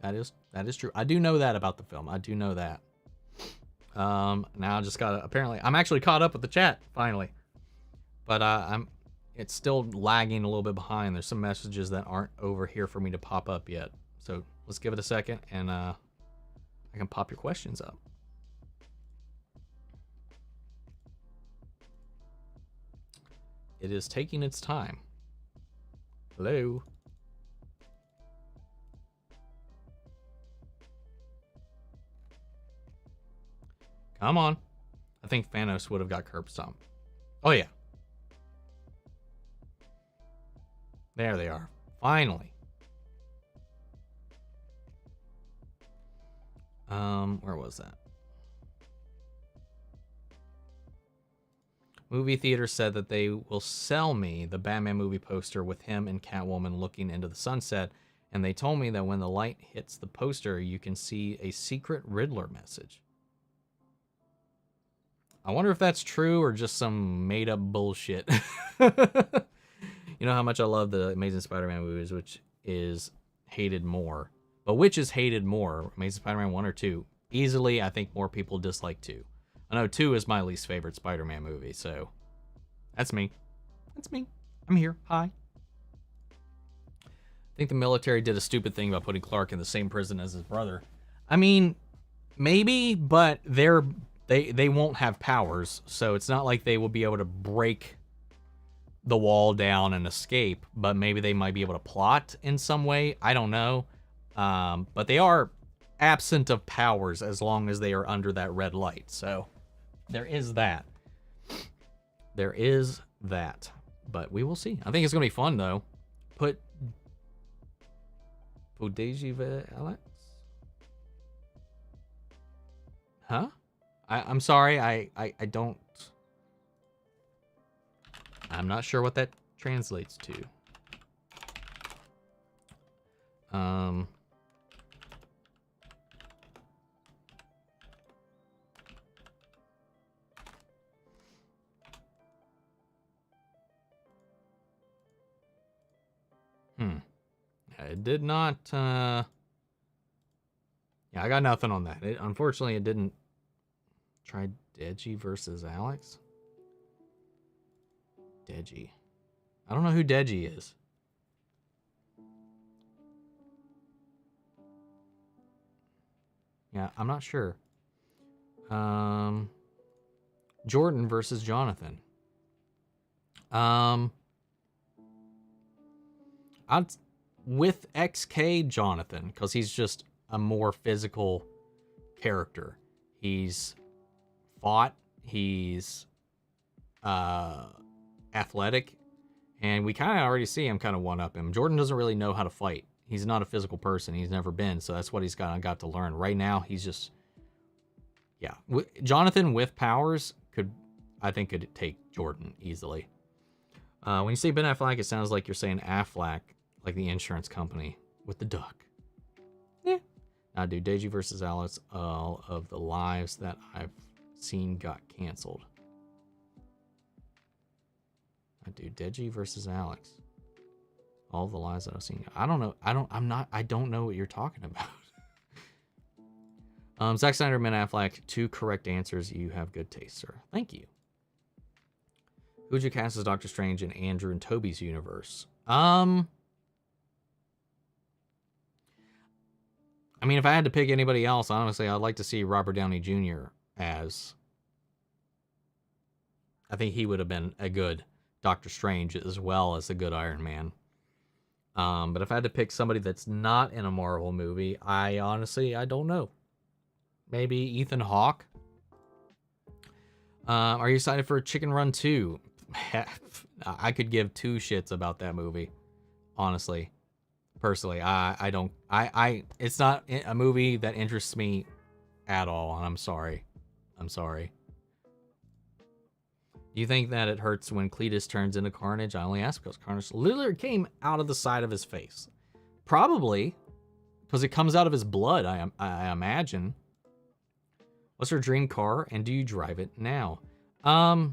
That is true. I do know that about the film. I do know that. Now I just gotta, apparently I'm actually caught up with the chat finally, but it's still lagging a little bit behind. There's some messages that aren't over here for me to pop up yet. So let's give it a second, and I can pop your questions up. It is taking its time. Hello. Come on. I think Thanos would have got curb stomp. Oh yeah. There they are. Finally. Where was that? Movie theater said that they will sell me the Batman movie poster with him and Catwoman looking into the sunset, and they told me that when the light hits the poster, you can see a secret Riddler message. I wonder if that's true or just some made-up bullshit. You know how much I love the Amazing Spider-Man movies, which is hated more. But which is hated more, Amazing Spider-Man 1 or 2? Easily, I think more people dislike 2. I know 2 is my least favorite Spider-Man movie, so that's me. That's me. I'm here. Hi. I think the military did a stupid thing by putting Clark in the same prison as his brother. I mean, maybe, but they won't have powers, so it's not like they will be able to break the wall down and escape, but maybe they might be able to plot in some way. I don't know. But they are absent of powers as long as they are under that red light, so there is that. There is that. But we will see. I think it's going to be fun, though. Put Daisy Alex? Huh? I'm sorry. I don't... I'm not sure what that translates to. It did not, yeah, I got nothing on that. Unfortunately, it didn't. Try Deji versus Alex? Deji. I don't know who Deji is. Yeah, I'm not sure. Jordan versus Jonathan. I'd with XK Jonathan, because he's just a more physical character. He's fought, he's athletic, and we kind of already see him kind of one-up him. Jordan doesn't really know how to fight. He's not a physical person. He's never been, so that's what he's got to learn. Right now, he's just... Yeah. Jonathan with powers I think could take Jordan easily. When you say Ben Affleck, it sounds like you're saying Affleck, like the insurance company with the duck. Yeah. Now, dude, Deji versus Alex, all of the lives that I've seen got canceled. Dude, Deji versus Alex. All the lies that I've seen. I don't know. I don't know what you're talking about. Zack Snyder, Ben Affleck, 2 correct answers. You have good taste, sir. Thank you. Who would you cast as Doctor Strange in Andrew and Toby's universe? I mean, if I had to pick anybody else, honestly, I'd like to see Robert Downey Jr. as... I think he would have been a good Doctor Strange as well as a good Iron Man. But if I had to pick somebody that's not in a Marvel movie, I don't know. Maybe Ethan Hawke? Are you excited for Chicken Run 2? I could give 2 shits about that movie, honestly. Personally, it's not a movie that interests me at all, and I'm sorry. Do you think that it hurts when Cletus turns into Carnage? I only ask because Carnage literally came out of the side of his face. Probably, because it comes out of his blood, I imagine. What's your dream car, and do you drive it now? I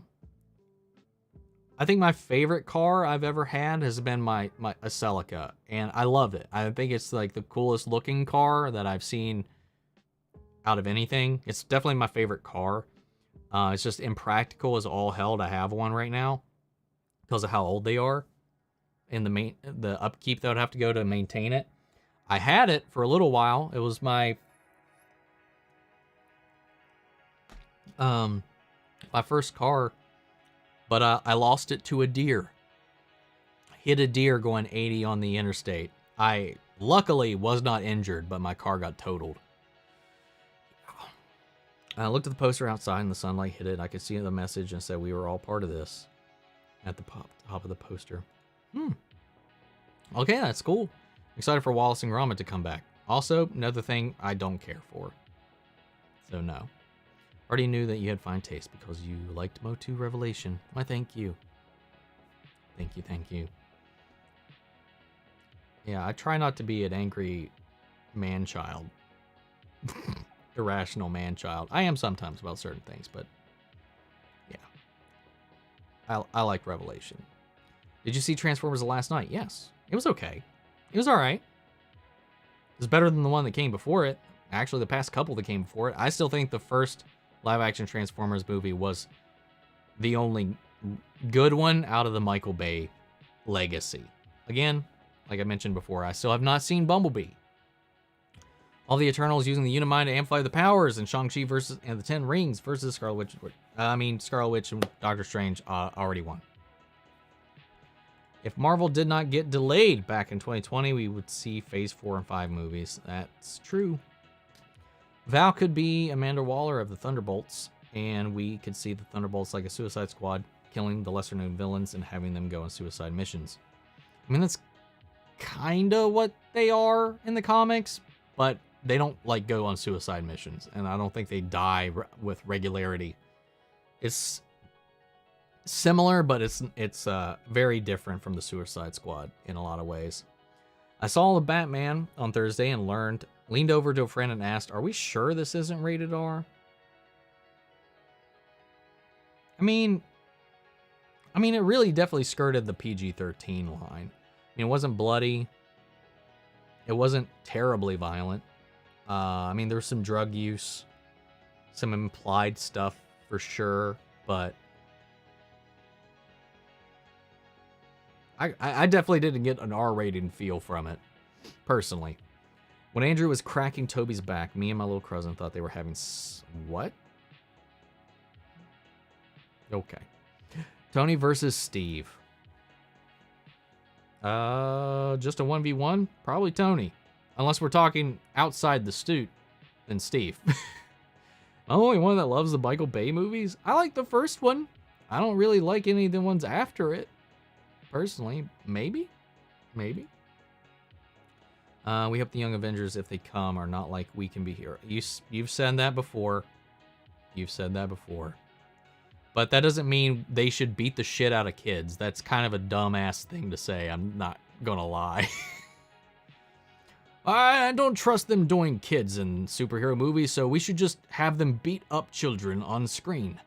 think my favorite car I've ever had has been my Celica, and I love it. I think it's like the coolest looking car that I've seen out of anything. It's definitely my favorite car. It's just impractical as all hell to have one right now because of how old they are and the upkeep that would have to go to maintain it. I had it for a little while. It was my first car, but I lost it to a deer. Hit a deer going 80 on the interstate. I luckily was not injured, but my car got totaled. I looked at the poster outside and the sunlight hit it. I could see the message and said we were all part of this at the top of the poster. Okay, that's cool. Excited for Wallace and Gromit to come back. Also, another thing I don't care for. So no. Already knew that you had fine taste because you liked Motu Revelation. Why, thank you. Thank you. Yeah, I try not to be an angry man-child. Irrational man-child. I am sometimes about certain things, but yeah. I like Revelation. Did you see Transformers last night? Yes. It was okay. It was alright. It was better than the one that came before it. Actually, the past couple that came before it. I still think the first live-action Transformers movie was the only good one out of the Michael Bay legacy. Again, like I mentioned before, I still have not seen Bumblebee. All the Eternals using the Unimind to amplify the powers, and Shang-Chi and the Ten Rings versus Scarlet Witch. Scarlet Witch and Doctor Strange already won. If Marvel did not get delayed back in 2020, we would see Phase 4 and 5 movies. That's true. Val could be Amanda Waller of the Thunderbolts, and we could see the Thunderbolts like a Suicide Squad, killing the lesser-known villains and having them go on suicide missions. I mean, that's kind of what they are in the comics, but they don't like go on suicide missions, and I don't think they die with regularity. It's similar, but it's very different from the Suicide Squad in a lot of ways. I saw the Batman on Thursday and leaned over to a friend and asked, "Are we sure this isn't rated R?" I mean, it really definitely skirted the PG-13 line. I mean, it wasn't bloody. It wasn't terribly violent. There was some drug use, some implied stuff for sure, but I definitely didn't get an R-rated feel from it, personally. When Andrew was cracking Toby's back, me and my little cousin thought they were having what? Okay. Tony versus Steve. Just a 1v1? Probably Tony. Unless we're talking outside the Stoot, then Steve. I'm the only one that loves the Michael Bay movies. I like the first one. I don't really like any of the ones after it. Personally, maybe. We hope the Young Avengers, if they come, are not like We Can Be Here. You've said that before. But that doesn't mean they should beat the shit out of kids. That's kind of a dumbass thing to say. I'm not gonna lie. I don't trust them doing kids in superhero movies, so we should just have them beat up children on screen.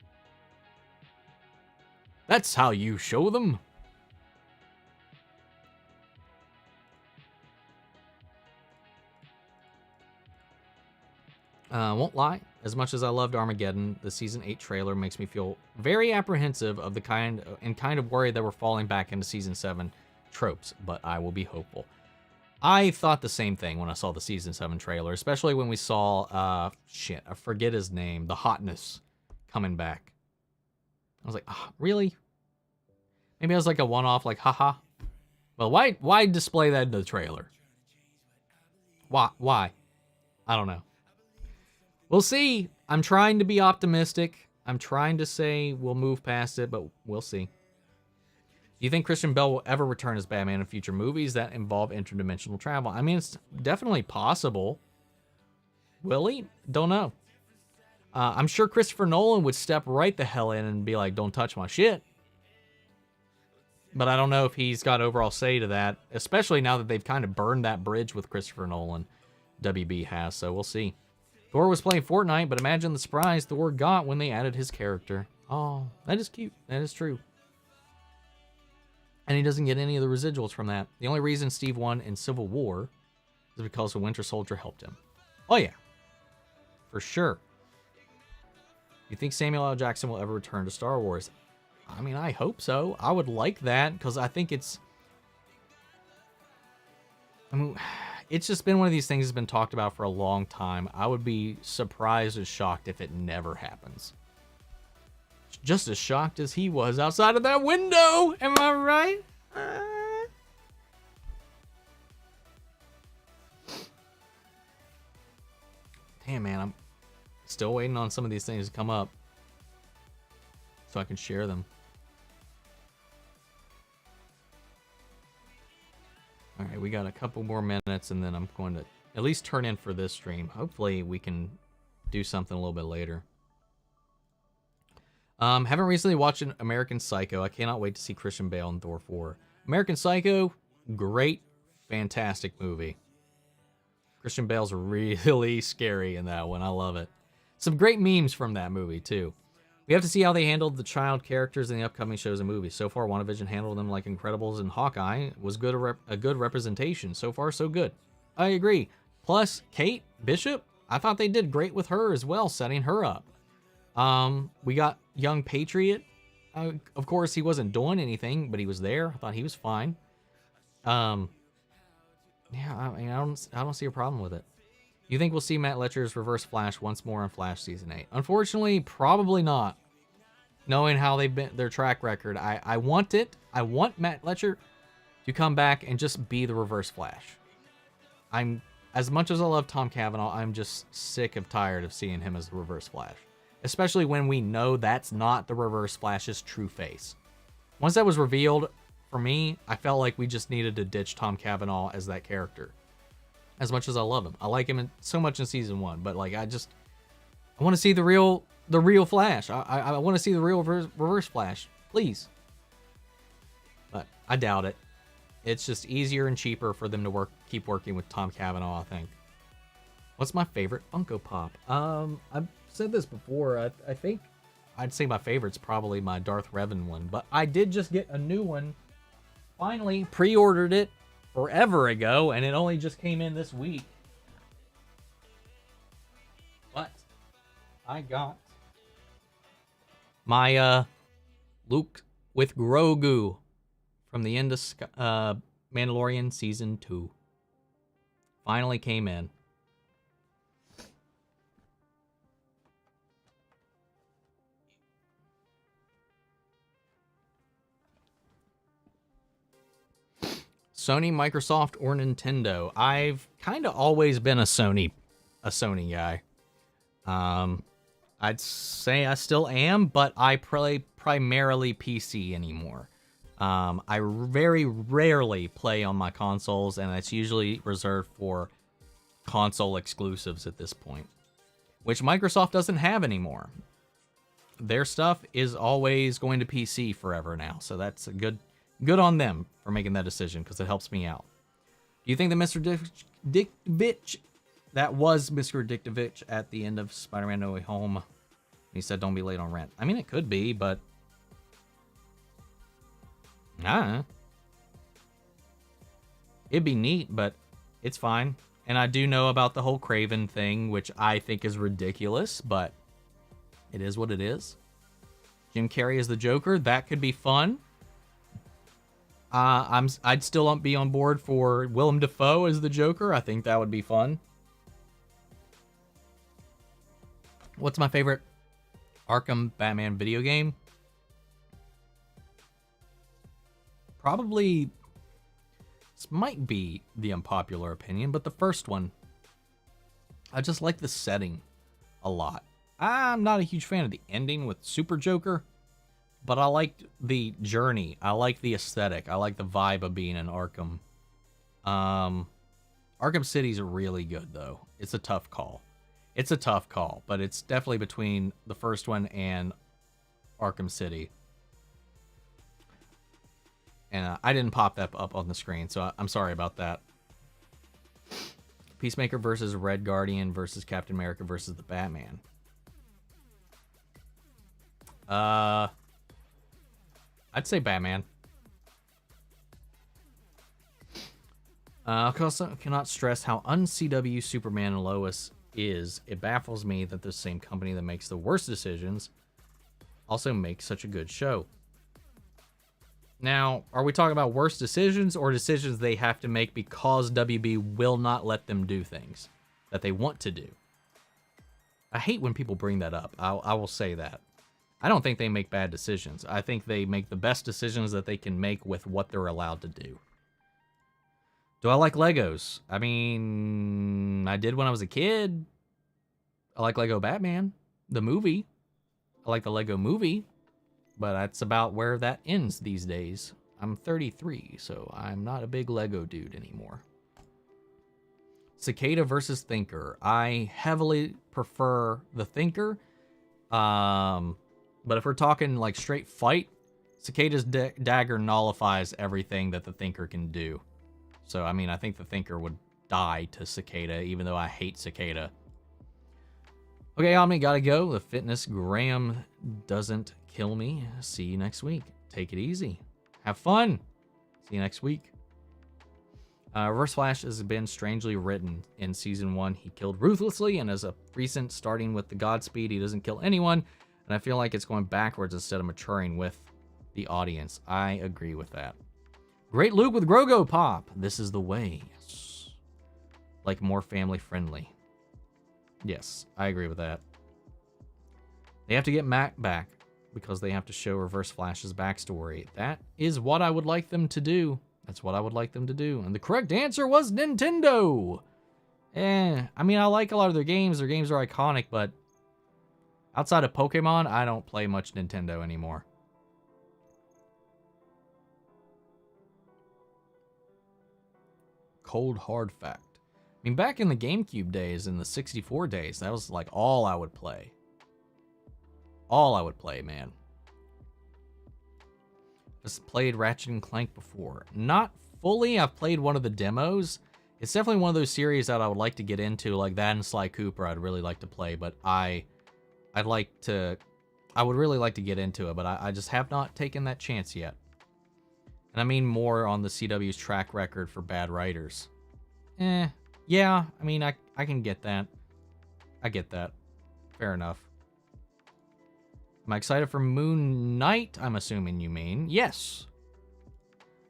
That's how you show them. Won't lie, as much as I loved Armageddon, the season 8 trailer makes me feel very apprehensive of the kind of worried that we're falling back into season 7 tropes, but I will be hopeful. I thought the same thing when I saw the season 7 trailer, especially when we saw, I forget his name, the Hotness coming back. I was like, oh, really? Maybe it was like a one-off, like, haha. Well, why display that in the trailer? Why? I don't know. We'll see. I'm trying to be optimistic. I'm trying to say we'll move past it, but we'll see. Do you think Christian Bale will ever return as Batman in future movies that involve interdimensional travel? I mean, it's definitely possible. Will he? Don't know. I'm sure Christopher Nolan would step right the hell in and be like, don't touch my shit. But I don't know if he's got overall say to that, especially now that they've kind of burned that bridge with Christopher Nolan. WB has, so we'll see. Thor was playing Fortnite, but imagine the surprise Thor got when they added his character. Oh, that is cute. That is true. And he doesn't get any of the residuals from that. The only reason Steve won in Civil War is because the Winter Soldier helped him. Oh, yeah. For sure. You think Samuel L. Jackson will ever return to Star Wars? I mean, I hope so. I would like that because I think it's... I mean, it's just been one of these things that's been talked about for a long time. I would be surprised and shocked if it never happens. Just as shocked as he was outside of that window. Am I right? Damn, man. I'm still waiting on some of these things to come up so I can share them. All right, we got a couple more minutes, and then I'm going to at least turn in for this stream. Hopefully, we can do something a little bit later. Haven't recently watched American Psycho. I cannot wait to see Christian Bale in Thor 4. American Psycho, great, fantastic movie. Christian Bale's really scary in that one. I love it. Some great memes from that movie, too. We have to see how they handled the child characters in the upcoming shows and movies. So far, WandaVision handled them like Incredibles and Hawkeye. Was a good representation. So far, so good. I agree. Plus, Kate Bishop, I thought they did great with her as well, setting her up. We got Young Patriot. Of course, he wasn't doing anything, but he was there. I thought he was fine. Yeah, I mean, I don't see a problem with it. You think we'll see Matt Letcher's Reverse Flash once more on Flash Season 8? Unfortunately, probably not. Knowing how they've been, their track record, I want it. I want Matt Letcher to come back and just be the Reverse Flash. As much as I love Tom Cavanaugh, I'm just sick of tired of seeing him as the Reverse Flash. Especially when we know that's not the Reverse Flash's true face. Once that was revealed, for me, I felt like we just needed to ditch Tom Cavanaugh as that character. As much as I love him. I like him so much in Season 1, but like I want to see the real Flash. I want to see the real Reverse Flash. Please. But I doubt it. It's just easier and cheaper for them to keep working with Tom Cavanaugh, I think. What's my favorite Funko Pop? I've said this before. I think I'd say my favorite's probably my Darth Revan one, but I did just get a new one. Finally pre-ordered it forever ago, and it only just came in this week. But I got my Luke with Grogu from the end of Mandalorian Season 2. Finally came in. Sony, Microsoft, or Nintendo? I've kind of always been a Sony guy. I'd say I still am, but I play primarily PC anymore. I very rarely play on my consoles, and it's usually reserved for console exclusives at this point, which Microsoft doesn't have anymore. Their stuff is always going to PC forever now, so that's a good on them for making that decision, because it helps me out. Do you think the Dictovich. That was Mr. Dictovich at the end of Spider-Man No Way Home. He said, don't be late on rent. I mean, it could be, but... Nah. It'd be neat, but it's fine. And I do know about the whole Craven thing, which I think is ridiculous, but it is what it is. Jim Carrey as the Joker, that could be fun. I'd still be on board for Willem Dafoe as the Joker. I think that would be fun. What's my favorite Arkham Batman video game? Probably, this might be the unpopular opinion, but the first one. I just like the setting a lot. I'm not a huge fan of the ending with Super Joker, but I liked the journey. I like the aesthetic. I like the vibe of being in Arkham. Arkham City's really good, though. It's a tough call. It's a tough call, but it's definitely between the first one and Arkham City. And I didn't pop that up on the screen, so I'm sorry about that. Peacemaker versus Red Guardian versus Captain America versus the Batman. I'd say Batman. I also cannot stress how un-CW Superman and Lois is. It baffles me that the same company that makes the worst decisions also makes such a good show. Now, are we talking about worst decisions or decisions they have to make because WB will not let them do things that they want to do? I hate when people bring that up. I will say that. I don't think they make bad decisions. I think they make the best decisions that they can make with what they're allowed to do. Do I like Legos? I mean, I did when I was a kid. I like Lego Batman, the movie. I like the Lego movie, but that's about where that ends these days. I'm 33, so I'm not a big Lego dude anymore. Cicada versus Thinker. I heavily prefer the Thinker. But if we're talking like straight fight, Cicada's dagger nullifies everything that the Thinker can do. So, I mean, I think the Thinker would die to Cicada, even though I hate Cicada. Okay, Omni, gotta go. The fitness Graham doesn't kill me. See you next week. Take it easy. Have fun. See you next week. Reverse Flash has been strangely written. In Season 1, he killed ruthlessly, and as a recent, starting with the Godspeed, he doesn't kill anyone. And I feel like it's going backwards instead of maturing with the audience. I agree with that. Great Luke with Grogo Pop. This is the way. Yes. Like more family friendly. Yes, I agree with that. They have to get Mac back because they have to show Reverse Flash's backstory. That is what I would like them to do. That's what I would like them to do. And the correct answer was Nintendo. I mean, I like a lot of their games. Their games are iconic, but outside of Pokemon, I don't play much Nintendo anymore. Cold hard fact. I mean, back in the GameCube days, in the 64 days, that was like all I would play. All I would play, man. Just played Ratchet and Clank before. Not fully. I've played one of the demos. It's definitely one of those series that I would like to get into, like that and Sly Cooper. I'd really like to play, but I would really like to get into it, but I just have not taken that chance yet. And I mean more on the CW's track record for bad writers. Yeah, I mean, I can get that. I get that. Fair enough. Am I excited for Moon Knight? I'm assuming you mean. Yes.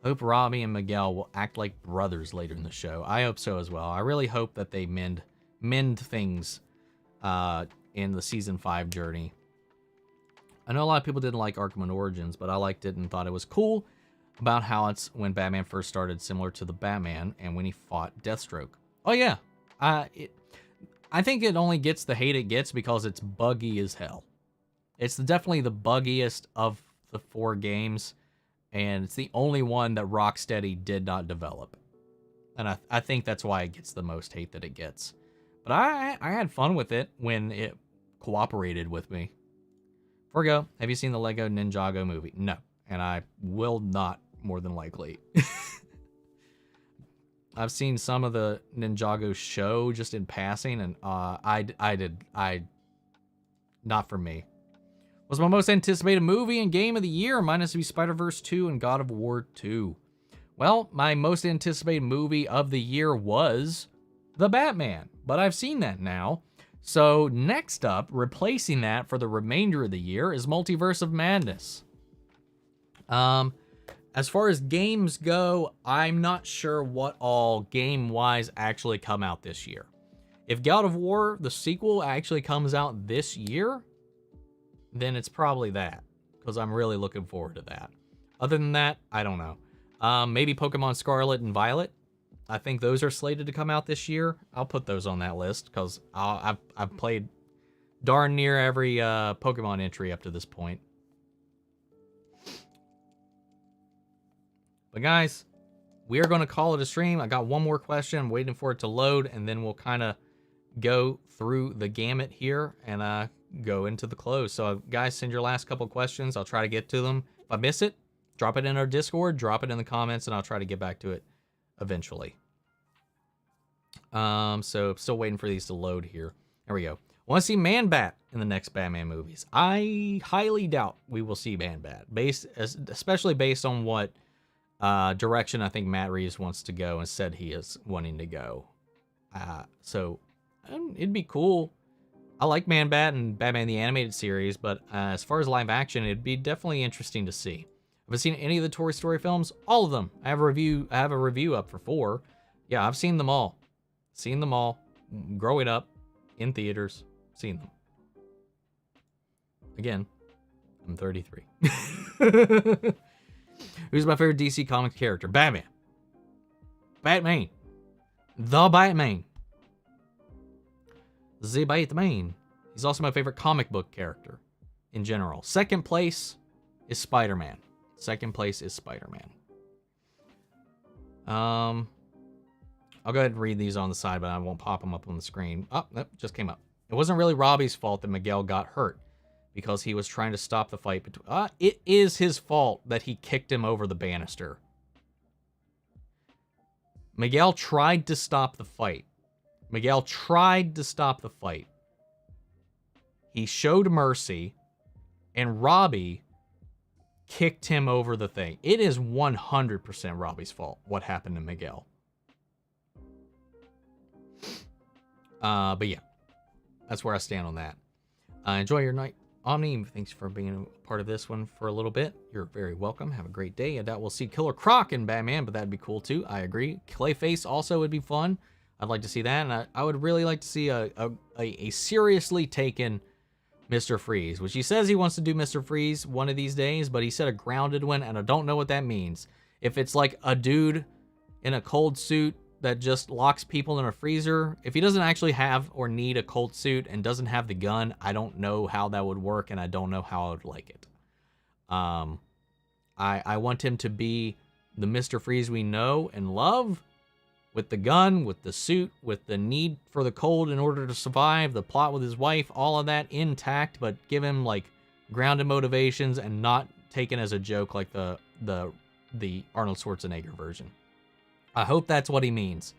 I hope Robbie and Miguel will act like brothers later in the show. I hope so as well. I really hope that they mend things in the Season 5 journey. I know a lot of people didn't like Arkham Origins, but I liked it and thought it was cool about how it's when Batman first started, similar to the Batman, and when he fought Deathstroke. Oh, yeah. I think it only gets the hate it gets because it's buggy as hell. It's definitely the buggiest of the 4 games, and it's the only one that Rocksteady did not develop. And I think that's why it gets the most hate that it gets. But I had fun with it when it cooperated with me. Virgo, have you seen the Lego Ninjago movie? No, and I will not, more than likely. I've seen some of the Ninjago show just in passing, and not for me. Was my most anticipated movie and game of the year? Mine has to be Spider-Verse 2 and God of War 2. Well, my most anticipated movie of the year was The Batman, but I've seen that now. So next up, replacing that for the remainder of the year, is Multiverse of Madness. As far as games go, I'm not sure what all game-wise actually come out this year. If God of War, the sequel, actually comes out this year, then it's probably that, because I'm really looking forward to that. Other than that, I don't know. Maybe Pokemon Scarlet and Violet. I think those are slated to come out this year. I'll put those on that list, because I've played darn near every Pokemon entry up to this point. But guys, we are going to call it a stream. I got one more question. I'm waiting for it to load, and then we'll kind of go through the gamut here and go into the close. So guys, send your last couple questions. I'll try to get to them. If I miss it, drop it in our Discord, drop it in the comments, and I'll try to get back to it eventually. So still waiting for these to load here. There we go. Want to see Man-Bat in the next Batman movies? I highly doubt we will see Man-Bat, especially based on what direction I think Matt Reeves wants to go and said he is wanting to go. So it'd be cool. I like Man-Bat and Batman the Animated Series, but as far as live action, it'd be definitely interesting to see. Have I seen any of the Toy Story films? All of them. I have a review up for 4. Yeah, I've seen them all. Seen them all. Growing up in theaters, seen them. Again, I'm 33. Who's my favorite DC Comics character? Batman. Batman. The Batman. The Batman. He's also my favorite comic book character in general. Second place is Spider-Man. Second place is Spider-Man. I'll go ahead and read these on the side, but I won't pop them up on the screen. Oh, nope, just came up. It wasn't really Robbie's fault that Miguel got hurt because he was trying to stop the fight between... it is his fault that he kicked him over the banister. Miguel tried to stop the fight. Miguel tried to stop the fight. He showed mercy, and Robbie kicked him over the thing. It is 100% Robbie's fault what happened to Miguel. But yeah, that's where I stand on that. Enjoy your night, Omni. Thanks for being a part of this one for a little bit. You're very welcome. Have a great day. I doubt we'll see Killer Croc in Batman, but that'd be cool too. I agree. Clayface also would be fun. I'd like to see that, and I would really like to see a seriously taken Mr. Freeze, which he says he wants to do Mr. Freeze one of these days, but he said a grounded one, and I don't know what that means. If it's like a dude in a cold suit that just locks people in a freezer, if he doesn't actually have or need a cold suit and doesn't have the gun, I don't know how that would work, and I don't know how I would like it. I want him to be the Mr. Freeze we know and love, with the gun, with the suit, with the need for the cold in order to survive, the plot with his wife, all of that intact, but give him like grounded motivations and not taken as a joke like the Arnold Schwarzenegger version. I hope that's what he means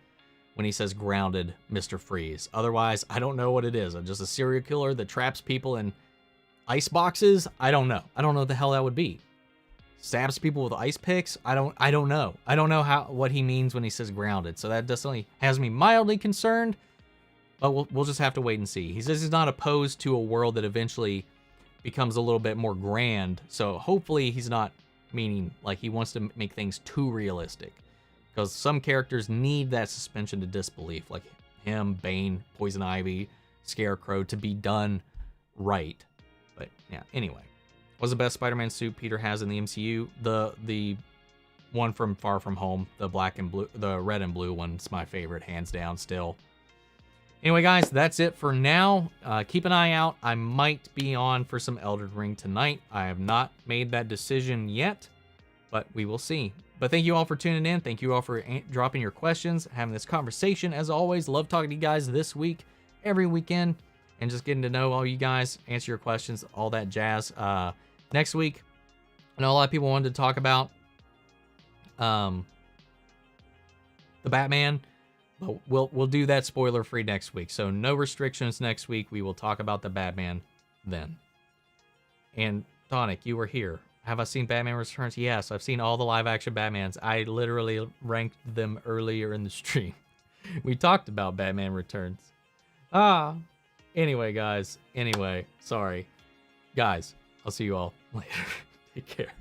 when he says grounded Mr. Freeze. Otherwise, I don't know what it is. I'm just a serial killer that traps people in ice boxes. I don't know. I don't know what the hell that would be. Stabs people with ice picks. I don't know. I don't know what he means when he says grounded. So that definitely has me mildly concerned. But we'll just have to wait and see. He says he's not opposed to a world that eventually becomes a little bit more grand. So hopefully he's not meaning like he wants to make things too realistic. Because some characters need that suspension to disbelief, like him, Bane, Poison Ivy, Scarecrow, to be done right. But yeah, anyway. What's the best Spider-Man suit Peter has in the MCU? The one from Far From Home, the black and blue, the red and blue one's my favorite, hands down still. Anyway, guys, that's it for now. Keep an eye out. I might be on for some Elden Ring tonight. I have not made that decision yet, but we will see. But thank you all for tuning in. Thank you all for dropping your questions, having this conversation. As always, love talking to you guys this week, every weekend, and just getting to know all you guys, answer your questions, all that jazz. Next week, I know a lot of people wanted to talk about the Batman. But we'll do that spoiler free next week. So no restrictions next week. We will talk about the Batman then. And Tonic, you were here. Have I seen Batman Returns? Yes, I've seen all the live action Batmans. I literally ranked them earlier in the stream. We talked about Batman Returns. Anyway, guys. Anyway, sorry. Guys, I'll see you all later. Take care.